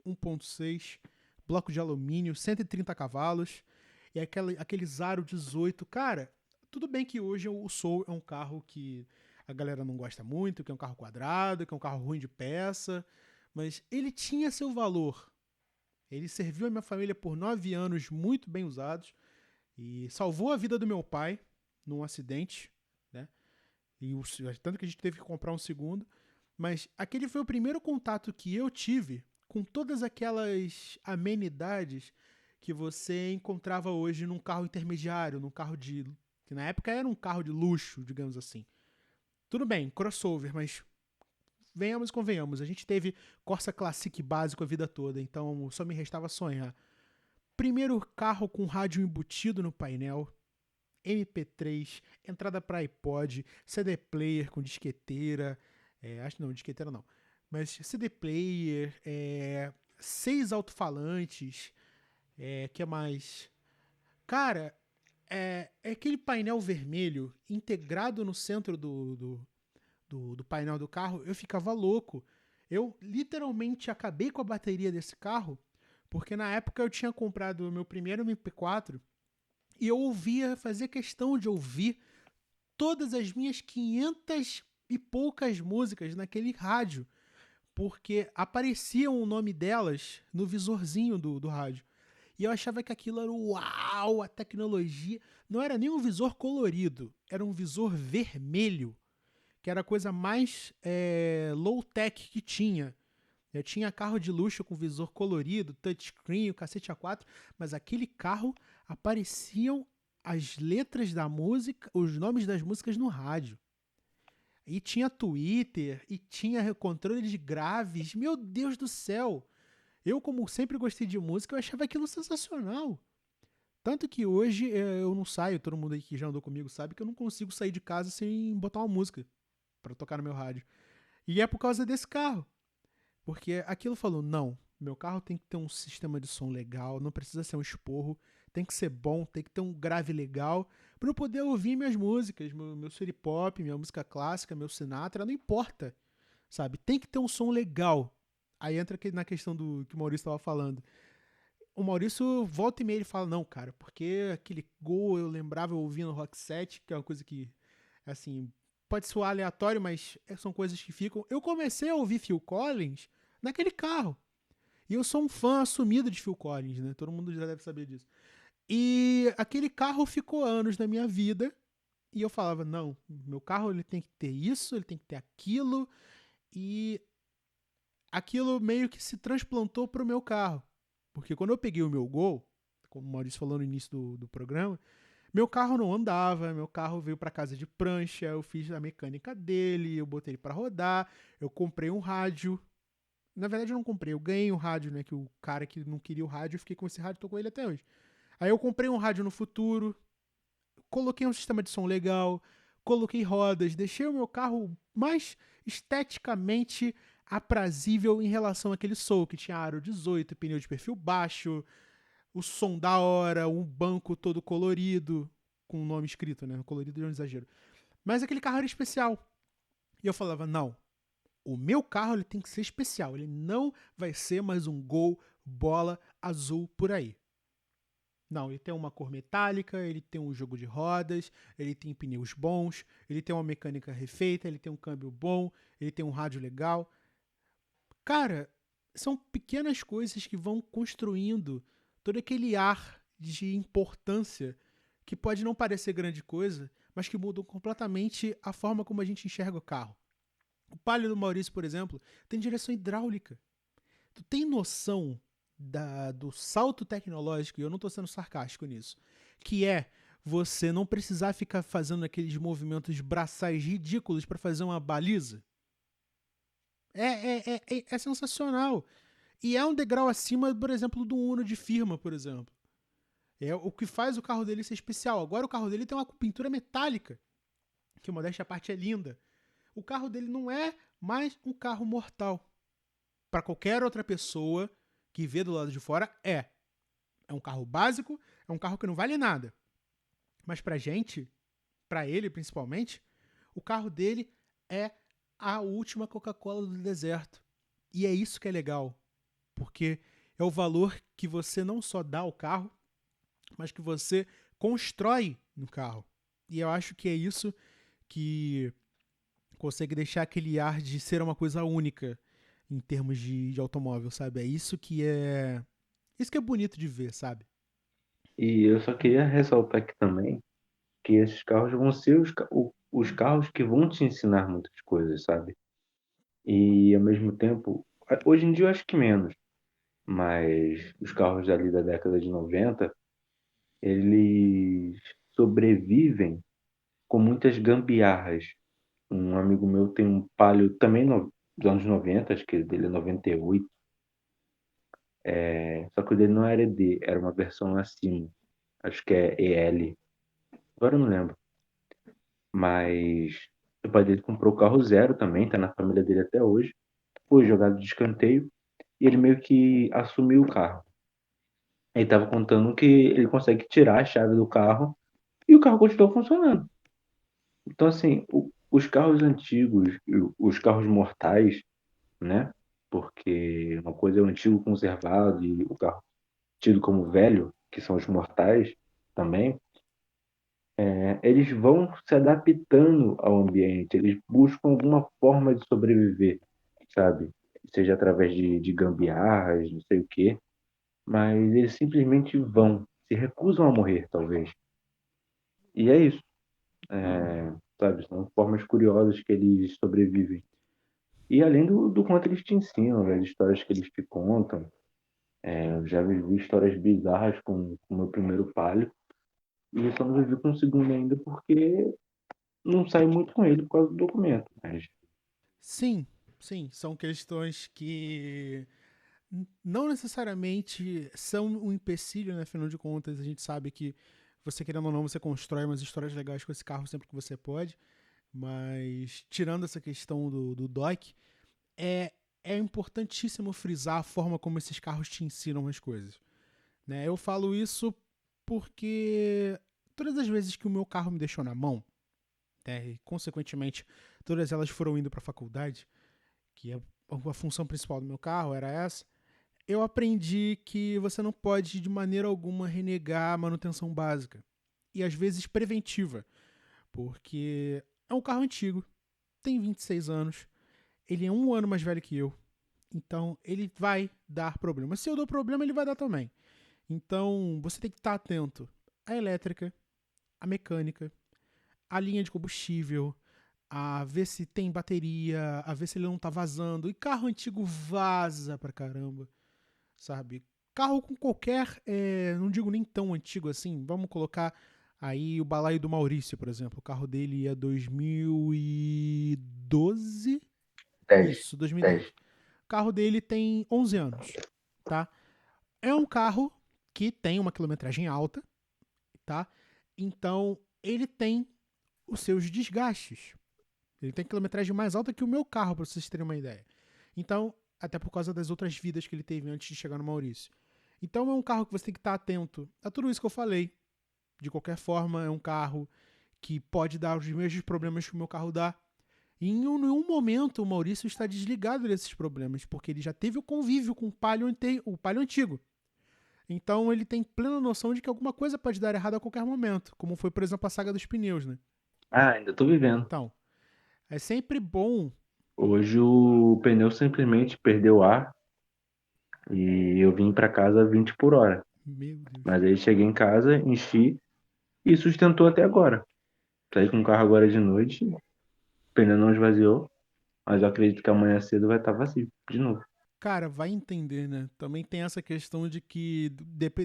1.6, bloco de alumínio, 130 cavalos e aquele Zaro 18. Cara, tudo bem que hoje o Soul é um carro que a galera não gosta muito, que é um carro quadrado, que é um carro ruim de peça, mas ele tinha seu valor. Ele serviu a minha família por 9 anos muito bem usados e salvou a vida do meu pai num acidente, né? Tanto que a gente teve que comprar um segundo. Mas aquele foi o primeiro contato que eu tive com todas aquelas amenidades que você encontrava hoje num carro intermediário, num carro de. Que na época era um carro de luxo, digamos assim. Tudo bem, crossover, mas venhamos e convenhamos. A gente teve Corsa Classic básico a vida toda, então só me restava sonhar. Primeiro carro com rádio embutido no painel, MP3, entrada para iPod, CD player com disqueteira, acho que não, disqueteira não, mas CD player, 6 alto-falantes, que mais? Cara, é aquele painel vermelho integrado no centro do painel do carro, eu ficava louco. Eu literalmente acabei com a bateria desse carro, porque na época eu tinha comprado o meu primeiro MP4 e eu ouvia, fazia questão de ouvir todas as minhas 500 e poucas músicas naquele rádio, porque aparecia o nome delas no visorzinho do rádio. E eu achava que aquilo era uau, a tecnologia. Não era nem um visor colorido, era um visor vermelho, que era a coisa mais low-tech que tinha. Eu tinha carro de luxo com visor colorido, touchscreen, o cacete A4, mas aquele carro apareciam as letras da música, os nomes das músicas no rádio. E tinha Twitter, e tinha controle de graves. Meu Deus do céu! Eu, como sempre gostei de música, eu achava aquilo sensacional. Tanto que hoje eu não saio, todo mundo aí que já andou comigo sabe que eu não consigo sair de casa sem botar uma música pra tocar no meu rádio. E é por causa desse carro. Porque aquilo falou: não, meu carro tem que ter um sistema de som legal, não precisa ser um esporro, tem que ser bom, tem que ter um grave legal, para eu poder ouvir minhas músicas, meu city pop, minha música clássica, meu Sinatra, não importa, sabe? Tem que ter um som legal. Aí entra na questão do que o Maurício estava falando. O Maurício volta e meia ele fala: não, cara, porque aquele Gol eu lembrava eu ouvindo no Rock 7, que é uma coisa que, assim, pode soar aleatório, mas são coisas que ficam. Eu comecei a ouvir Phil Collins naquele carro. E eu sou um fã assumido de Phil Collins, né? Todo mundo já deve saber disso. E aquele carro ficou anos na minha vida. E eu falava: não, meu carro ele tem que ter isso, ele tem que ter aquilo. E aquilo meio que se transplantou pro meu carro. Porque quando eu peguei o meu Gol, como o Maurício falou no início do programa, meu carro não andava, meu carro veio para casa de prancha, eu fiz a mecânica dele, eu botei ele para rodar, eu comprei um rádio. Na verdade eu não comprei, eu ganhei um rádio, né, que o cara que não queria o rádio, eu fiquei com esse rádio, tô com ele até hoje. Aí eu comprei um rádio no futuro, coloquei um sistema de som legal, coloquei rodas, deixei o meu carro mais esteticamente aprazível em relação àquele Soul, que tinha aro 18, pneu de perfil baixo, o som da hora, um banco todo colorido, com o nome escrito, né? Colorido é um exagero. Mas aquele carro era especial. E eu falava: não, o meu carro ele tem que ser especial. Ele não vai ser mais um Gol bola azul por aí. Não, ele tem uma cor metálica, ele tem um jogo de rodas, ele tem pneus bons, ele tem uma mecânica refeita, ele tem um câmbio bom, ele tem um rádio legal. Cara, são pequenas coisas que vão construindo todo aquele ar de importância que pode não parecer grande coisa, mas que mudam completamente a forma como a gente enxerga o carro. O Palio do Maurício, por exemplo, tem direção hidráulica. Tu tem noção do salto tecnológico, e eu não estou sendo sarcástico nisso, que é você não precisar ficar fazendo aqueles movimentos braçais ridículos para fazer uma baliza? É sensacional. E é um degrau acima, por exemplo, do Uno de firma, por exemplo. É o que faz o carro dele ser especial. Agora o carro dele tem uma pintura metálica, que modéstia à parte é linda. O carro dele não é mais um carro mortal. Para qualquer outra pessoa que vê do lado de fora, é. É um carro básico, é um carro que não vale nada. Mas pra gente, pra ele principalmente, o carro dele é a última Coca-Cola do deserto. E é isso que é legal, porque é o valor que você não só dá ao carro, mas que você constrói no carro. E eu acho que é isso que consegue deixar aquele ar de ser uma coisa única em termos de automóvel, sabe? É isso que é. Isso que é bonito de ver, sabe? E eu só queria ressaltar aqui também que esses carros vão ser os carros que vão te ensinar muitas coisas, sabe? E ao mesmo tempo, hoje em dia eu acho que menos, mas os carros ali da década de 90 eles sobrevivem com muitas gambiarras. Um amigo meu tem um Palio também dos anos 90, acho que dele é 98, só que o dele não era ED, era uma versão acima, acho que é EL, agora eu não lembro. Mas o pai dele comprou o carro zero também, tá na família dele até hoje, foi jogado de escanteio e ele meio que assumiu o carro. Ele estava contando que ele consegue tirar a chave do carro e o carro continuou funcionando. Então, assim, os carros antigos, os carros mortais, né? Porque uma coisa é o antigo conservado e o carro tido como velho, que são os mortais também, eles vão se adaptando ao ambiente, eles buscam alguma forma de sobreviver, sabe? Seja através de gambiarras, não sei o quê, mas eles simplesmente vão, se recusam a morrer, talvez. E é isso, sabe? São formas curiosas que eles sobrevivem. E além do quanto eles te ensinam, as histórias que eles te contam. Eu já vivi histórias bizarras com o meu primeiro Palio. E eu só não vivi com o segundo ainda porque não saí muito com ele por causa do documento. Mas Sim, sim, são questões que não necessariamente são um empecilho, né? Afinal de contas, a gente sabe que você querendo ou não, você constrói umas histórias legais com esse carro sempre que você pode. Mas tirando essa questão do dock, é, é importantíssimo frisar a forma como esses carros te ensinam as coisas. Né? Eu falo isso porque todas as vezes que o meu carro me deixou na mão, né, e consequentemente todas elas foram indo para a faculdade, que a função principal do meu carro era essa, eu aprendi que você não pode de maneira alguma renegar a manutenção básica e às vezes preventiva, porque é um carro antigo, tem 26 anos, ele é um ano mais velho que eu, então ele vai dar problema. Se eu dou problema, ele vai dar também. Então você tem que estar atento à elétrica, à mecânica, à linha de combustível, a ver se tem bateria, a ver se ele não tá vazando. E carro antigo vaza pra caramba, sabe? Carro com qualquer, não digo nem tão antigo assim, vamos colocar aí o balaio do Maurício, por exemplo. O carro dele é 2012. 10, Isso, 2010. 10. O carro dele tem 11 anos, tá? É um carro que tem uma quilometragem alta, tá? Então, ele tem os seus desgastes. Ele tem quilometragem mais alta que o meu carro, para vocês terem uma ideia. Então, até por causa das outras vidas que ele teve antes de chegar no Maurício. Então, é um carro que você tem que estar atento a tudo isso que eu falei. De qualquer forma, é um carro que pode dar os mesmos problemas que o meu carro dá. E em nenhum momento o Maurício está desligado desses problemas, porque ele já teve o convívio com o Palio antigo. Então ele tem plena noção de que alguma coisa pode dar errado a qualquer momento, como foi, por exemplo, a saga dos pneus, né? Ah, ainda tô vivendo. Então, é sempre bom. Hoje o pneu simplesmente perdeu ar e eu vim para casa 20 por hora. Meu Deus. Mas aí cheguei em casa, enchi e sustentou até agora. Saí com o carro agora de noite, o pneu não esvaziou, mas eu acredito que amanhã cedo vai estar vazio de novo. Cara, vai entender, né? Também tem essa questão de que,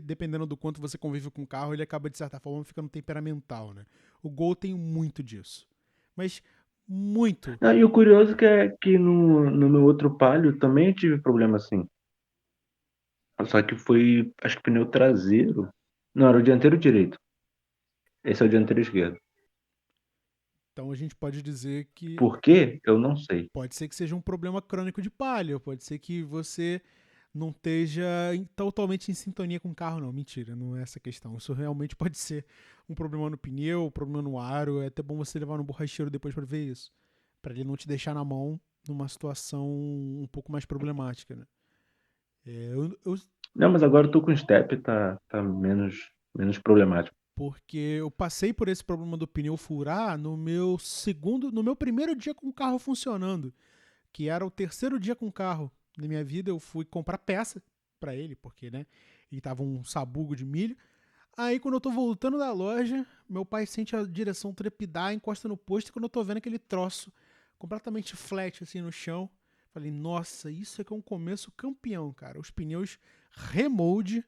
dependendo do quanto você convive com o carro, ele acaba, de certa forma, ficando temperamental, né? O Gol tem muito disso. Mas muito. Ah, e o curioso é que no meu outro Palio também eu tive problema assim. Só que foi, acho que pneu traseiro. Não, era o dianteiro direito. Esse é o dianteiro esquerdo. Então a gente pode dizer que Por quê? Eu não sei. pode ser que seja um problema crônico de palha, pode ser que você não esteja totalmente em sintonia com o carro, não. Mentira, não é essa a questão. Isso realmente pode ser um problema no pneu, um problema no aro. É até bom você levar no borracheiro depois para ver isso, para ele não te deixar na mão numa situação um pouco mais problemática, né? Não, mas agora eu tô com step, tá menos problemático. Porque eu passei por esse problema do pneu furar no meu primeiro dia com o carro funcionando, que era o terceiro dia com o carro na minha vida. Eu fui comprar peça para ele, porque, né, ele tava um sabugo de milho. Aí, quando eu tô voltando da loja, meu pai sente a direção trepidar, encosta no posto, e quando eu tô vendo aquele troço completamente flat, assim, no chão, falei, nossa, isso é que é um começo campeão, cara. Os pneus remold,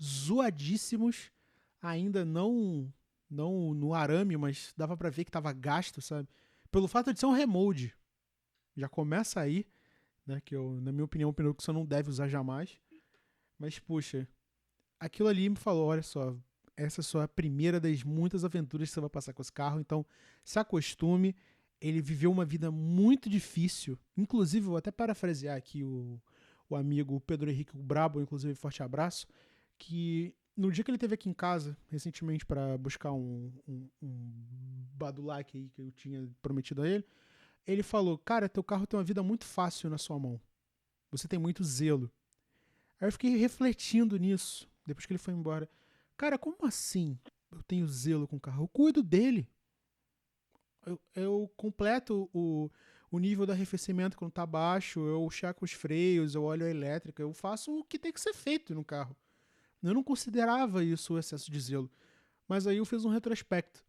zoadíssimos, ainda não no arame, mas dava pra ver que tava gasto, sabe? Pelo fato de ser um remold. Já começa aí, né, que eu, na minha opinião, é um pneu que você não deve usar jamais. Mas, puxa, aquilo ali me falou, olha só, essa é só a primeira das muitas aventuras que você vai passar com esse carro, então se acostume. Ele viveu uma vida muito difícil, inclusive, vou até parafrasear aqui o amigo Pedro Henrique o Brabo, inclusive, forte abraço, que no dia que ele esteve aqui em casa, recentemente, para buscar um Badulac aí que eu tinha prometido a ele falou, cara, teu carro tem uma vida muito fácil na sua mão, você tem muito zelo. Aí eu fiquei refletindo nisso, depois que ele foi embora. Cara, como assim eu tenho zelo com o carro? Eu cuido dele. Eu completo o nível do arrefecimento quando tá baixo, eu checo os freios, eu olho a elétrica, eu faço o que tem que ser feito no carro. Eu não considerava isso o excesso de zelo. Mas aí eu fiz um retrospecto.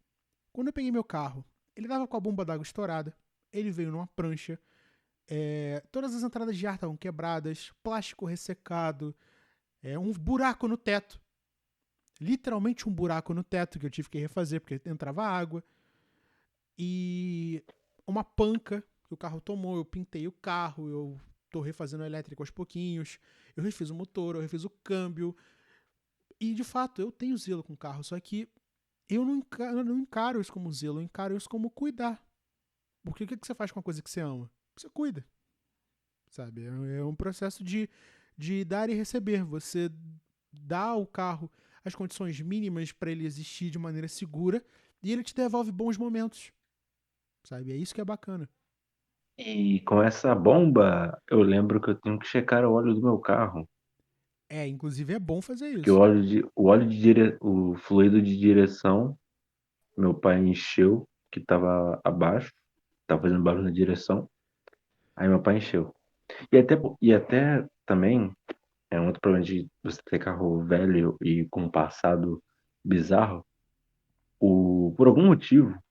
Quando eu peguei meu carro, ele tava com a bomba d'água estourada, ele veio numa prancha, Todas as entradas de ar estavam quebradas, plástico ressecado, um buraco no teto. Literalmente um buraco no teto que eu tive que refazer porque entrava água. E uma panca que o carro tomou. Eu pintei o carro, eu tô refazendo o elétrico aos pouquinhos. Eu refiz o motor, eu refiz o câmbio. E de fato, eu tenho zelo com o carro, só que eu não encaro isso como zelo, eu encaro isso como cuidar. Porque o que você faz com a coisa que você ama? Você cuida, sabe? É um processo de dar e receber. Você dá ao carro as condições mínimas para ele existir de maneira segura e ele te devolve bons momentos, sabe? É isso que é bacana. E com essa bomba, eu lembro que eu tenho que checar o óleo do meu carro. Inclusive é bom fazer Porque o isso. óleo de, o óleo de dire, o fluido de direção, meu pai encheu, que tava abaixo, tava fazendo barulho na direção. Aí meu pai encheu. E até também é um outro problema de você ter carro velho e com um passado bizarro. Por algum motivo,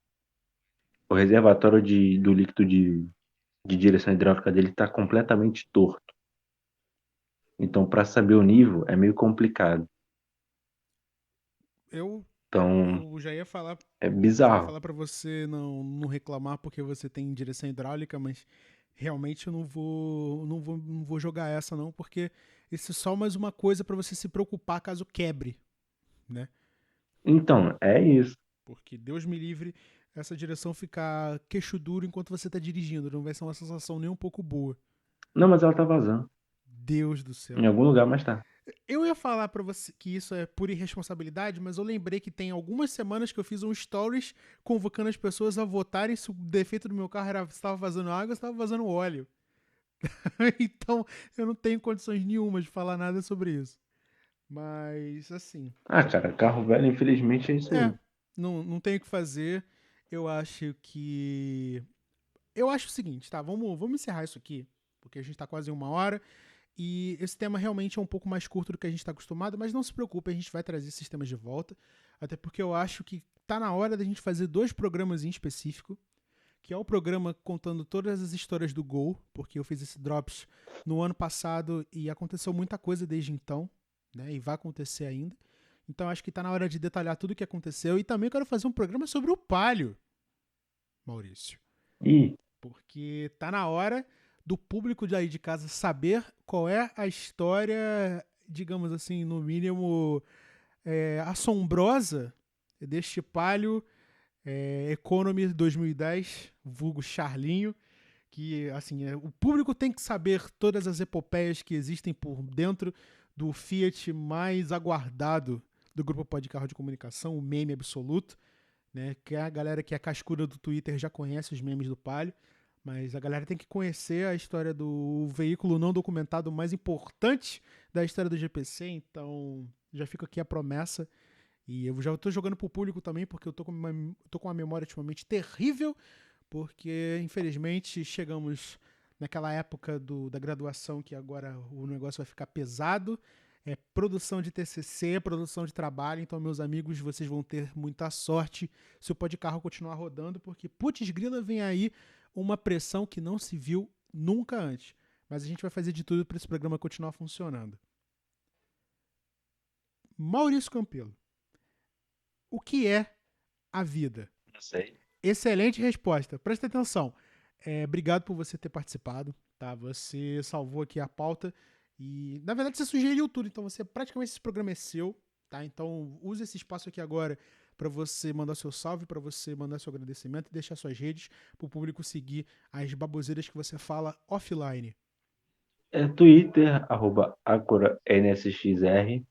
o reservatório do líquido de direção hidráulica dele está completamente torto. Então, para saber o nível é meio complicado. Eu Então, eu já ia falar é já ia bizarro. falar para você não reclamar porque você tem direção hidráulica, mas realmente eu não vou jogar essa não, porque isso é só mais uma coisa para você se preocupar caso quebre, né? Então, é isso. Porque Deus me livre essa direção ficar queixo duro enquanto você tá dirigindo, não vai ser uma sensação nem um pouco boa. Não, mas ela tá vazando. Deus do Em céu. algum lugar, mas tá. Eu ia falar pra você que isso é pura irresponsabilidade, mas eu lembrei que tem algumas semanas que eu fiz um stories convocando as pessoas a votarem se o defeito do meu carro era se estava vazando água ou se estava vazando óleo. Então eu não tenho condições nenhuma de falar nada sobre isso. Mas, assim, Ah, cara, carro velho, infelizmente é isso aí. não tenho o que fazer. Eu acho que. Eu acho o seguinte, tá? Vamos encerrar isso aqui, porque a gente tá quase em 1 hora. E esse tema realmente é um pouco mais curto do que a gente está acostumado, mas não se preocupe, a gente vai trazer esses temas de volta. Até porque eu acho que tá na hora da gente fazer 2 programas em específico, que é o programa contando todas as histórias do Gol, porque eu fiz esse Drops no ano passado e aconteceu muita coisa desde então, né? E vai acontecer ainda. Então acho que tá na hora de detalhar tudo o que aconteceu. E também quero fazer um programa sobre o Palio, Maurício. Ih, Porque tá na hora do público de aí de casa saber qual é a história, digamos assim, no mínimo assombrosa deste Palio Economy 2010, vulgo Charlinho, que assim, o público tem que saber todas as epopeias que existem por dentro do Fiat mais aguardado do grupo Pode Carro de Comunicação, o meme absoluto, né? Que a galera que é cascuda do Twitter já conhece os memes do Palio, mas a galera tem que conhecer a história do veículo não documentado mais importante da história do GPC, então já fica aqui a promessa. E eu já tô jogando pro público também, porque eu tô com uma memória ultimamente terrível, porque infelizmente chegamos naquela época da graduação que agora o negócio vai ficar pesado. É produção de TCC, produção de trabalho. Então, meus amigos, vocês vão ter muita sorte se o Pode Carro continuar rodando, porque, putz grila, vem aí uma pressão que não se viu nunca antes. Mas a gente vai fazer de tudo para esse programa continuar funcionando. Maurício Campelo, o que é a vida? não sei. Excelente resposta. Presta atenção. Obrigado por você ter participado. Tá? Você salvou aqui a pauta e, na verdade, você sugeriu tudo. Então, praticamente esse programa é seu. Tá? Então, use esse espaço aqui agora para você mandar seu salve, para você mandar seu agradecimento e deixar suas redes para o público seguir as baboseiras que você fala offline. É Twitter, @AcoraNSXR.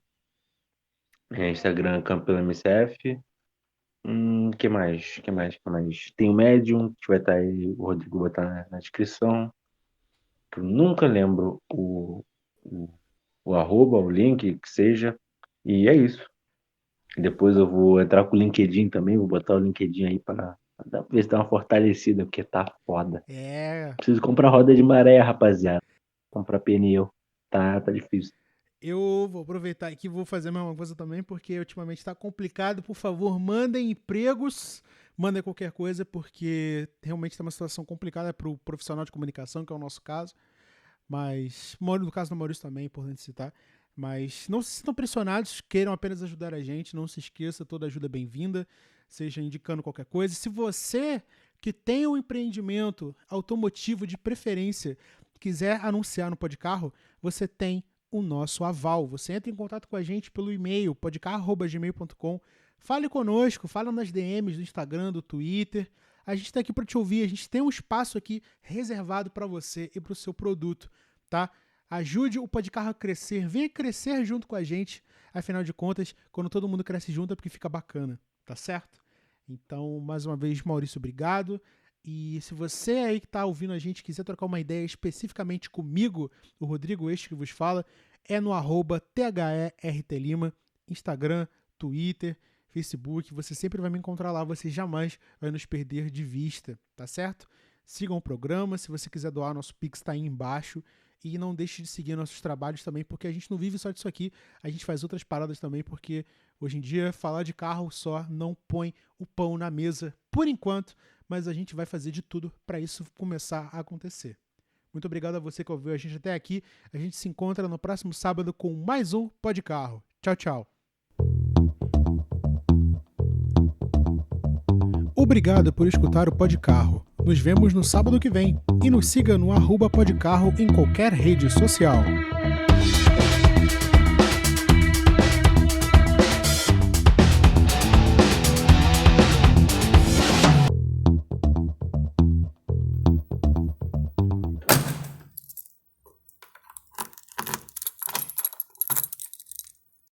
Instagram, Campelo MCF. Que mais? Que mais? Que mais? Tem o Medium, que vai estar aí, o Rodrigo vai botar na descrição. Que eu nunca lembro o, o arroba, o link, que seja. E é isso. Depois eu vou entrar com o LinkedIn também, vou botar o LinkedIn aí para ver se dá uma fortalecida, porque tá foda. É, Preciso comprar roda de maré, rapaziada. Comprar pneu. Tá difícil. eu vou aproveitar aqui e vou fazer a mesma coisa também, porque ultimamente está complicado. Por favor, mandem empregos, mandem qualquer coisa, porque realmente está uma situação complicada para o profissional de comunicação, que é o nosso caso. Mas, no caso do Maurício também, é importante citar. Mas não se sintam pressionados, queiram apenas ajudar a gente, não se esqueça, toda ajuda é bem-vinda, seja indicando qualquer coisa. Se você que tem um empreendimento automotivo de preferência, quiser anunciar no Podcarro, você tem o nosso aval. Você entra em contato com a gente pelo e-mail, podcarro@gmail.com. Fale conosco, fala nas DMs do Instagram, do Twitter. A gente está aqui para te ouvir, a gente tem um espaço aqui reservado para você e para o seu produto, tá? Ajude o Podcarro a crescer, venha crescer junto com a gente. Afinal de contas, quando todo mundo cresce junto é porque fica bacana, tá certo? Então, mais uma vez, Maurício, obrigado. E se você aí que está ouvindo a gente quiser trocar uma ideia especificamente comigo, o Rodrigo este que vos fala, é no @THERTLima, Instagram, Twitter, Facebook. Você sempre vai me encontrar lá, você jamais vai nos perder de vista, tá certo? Sigam o programa, se você quiser doar, nosso Pix está aí embaixo. E não deixe de seguir nossos trabalhos também, porque a gente não vive só disso aqui, a gente faz outras paradas também, porque hoje em dia falar de carro só não põe o pão na mesa, por enquanto, mas a gente vai fazer de tudo para isso começar a acontecer. Muito obrigado a você que ouviu a gente até aqui. A gente se encontra no próximo sábado com mais um Podcarro. Tchau, tchau. Obrigado por escutar o Podcarro. Nos vemos no sábado que vem e nos siga no @podcarro em qualquer rede social.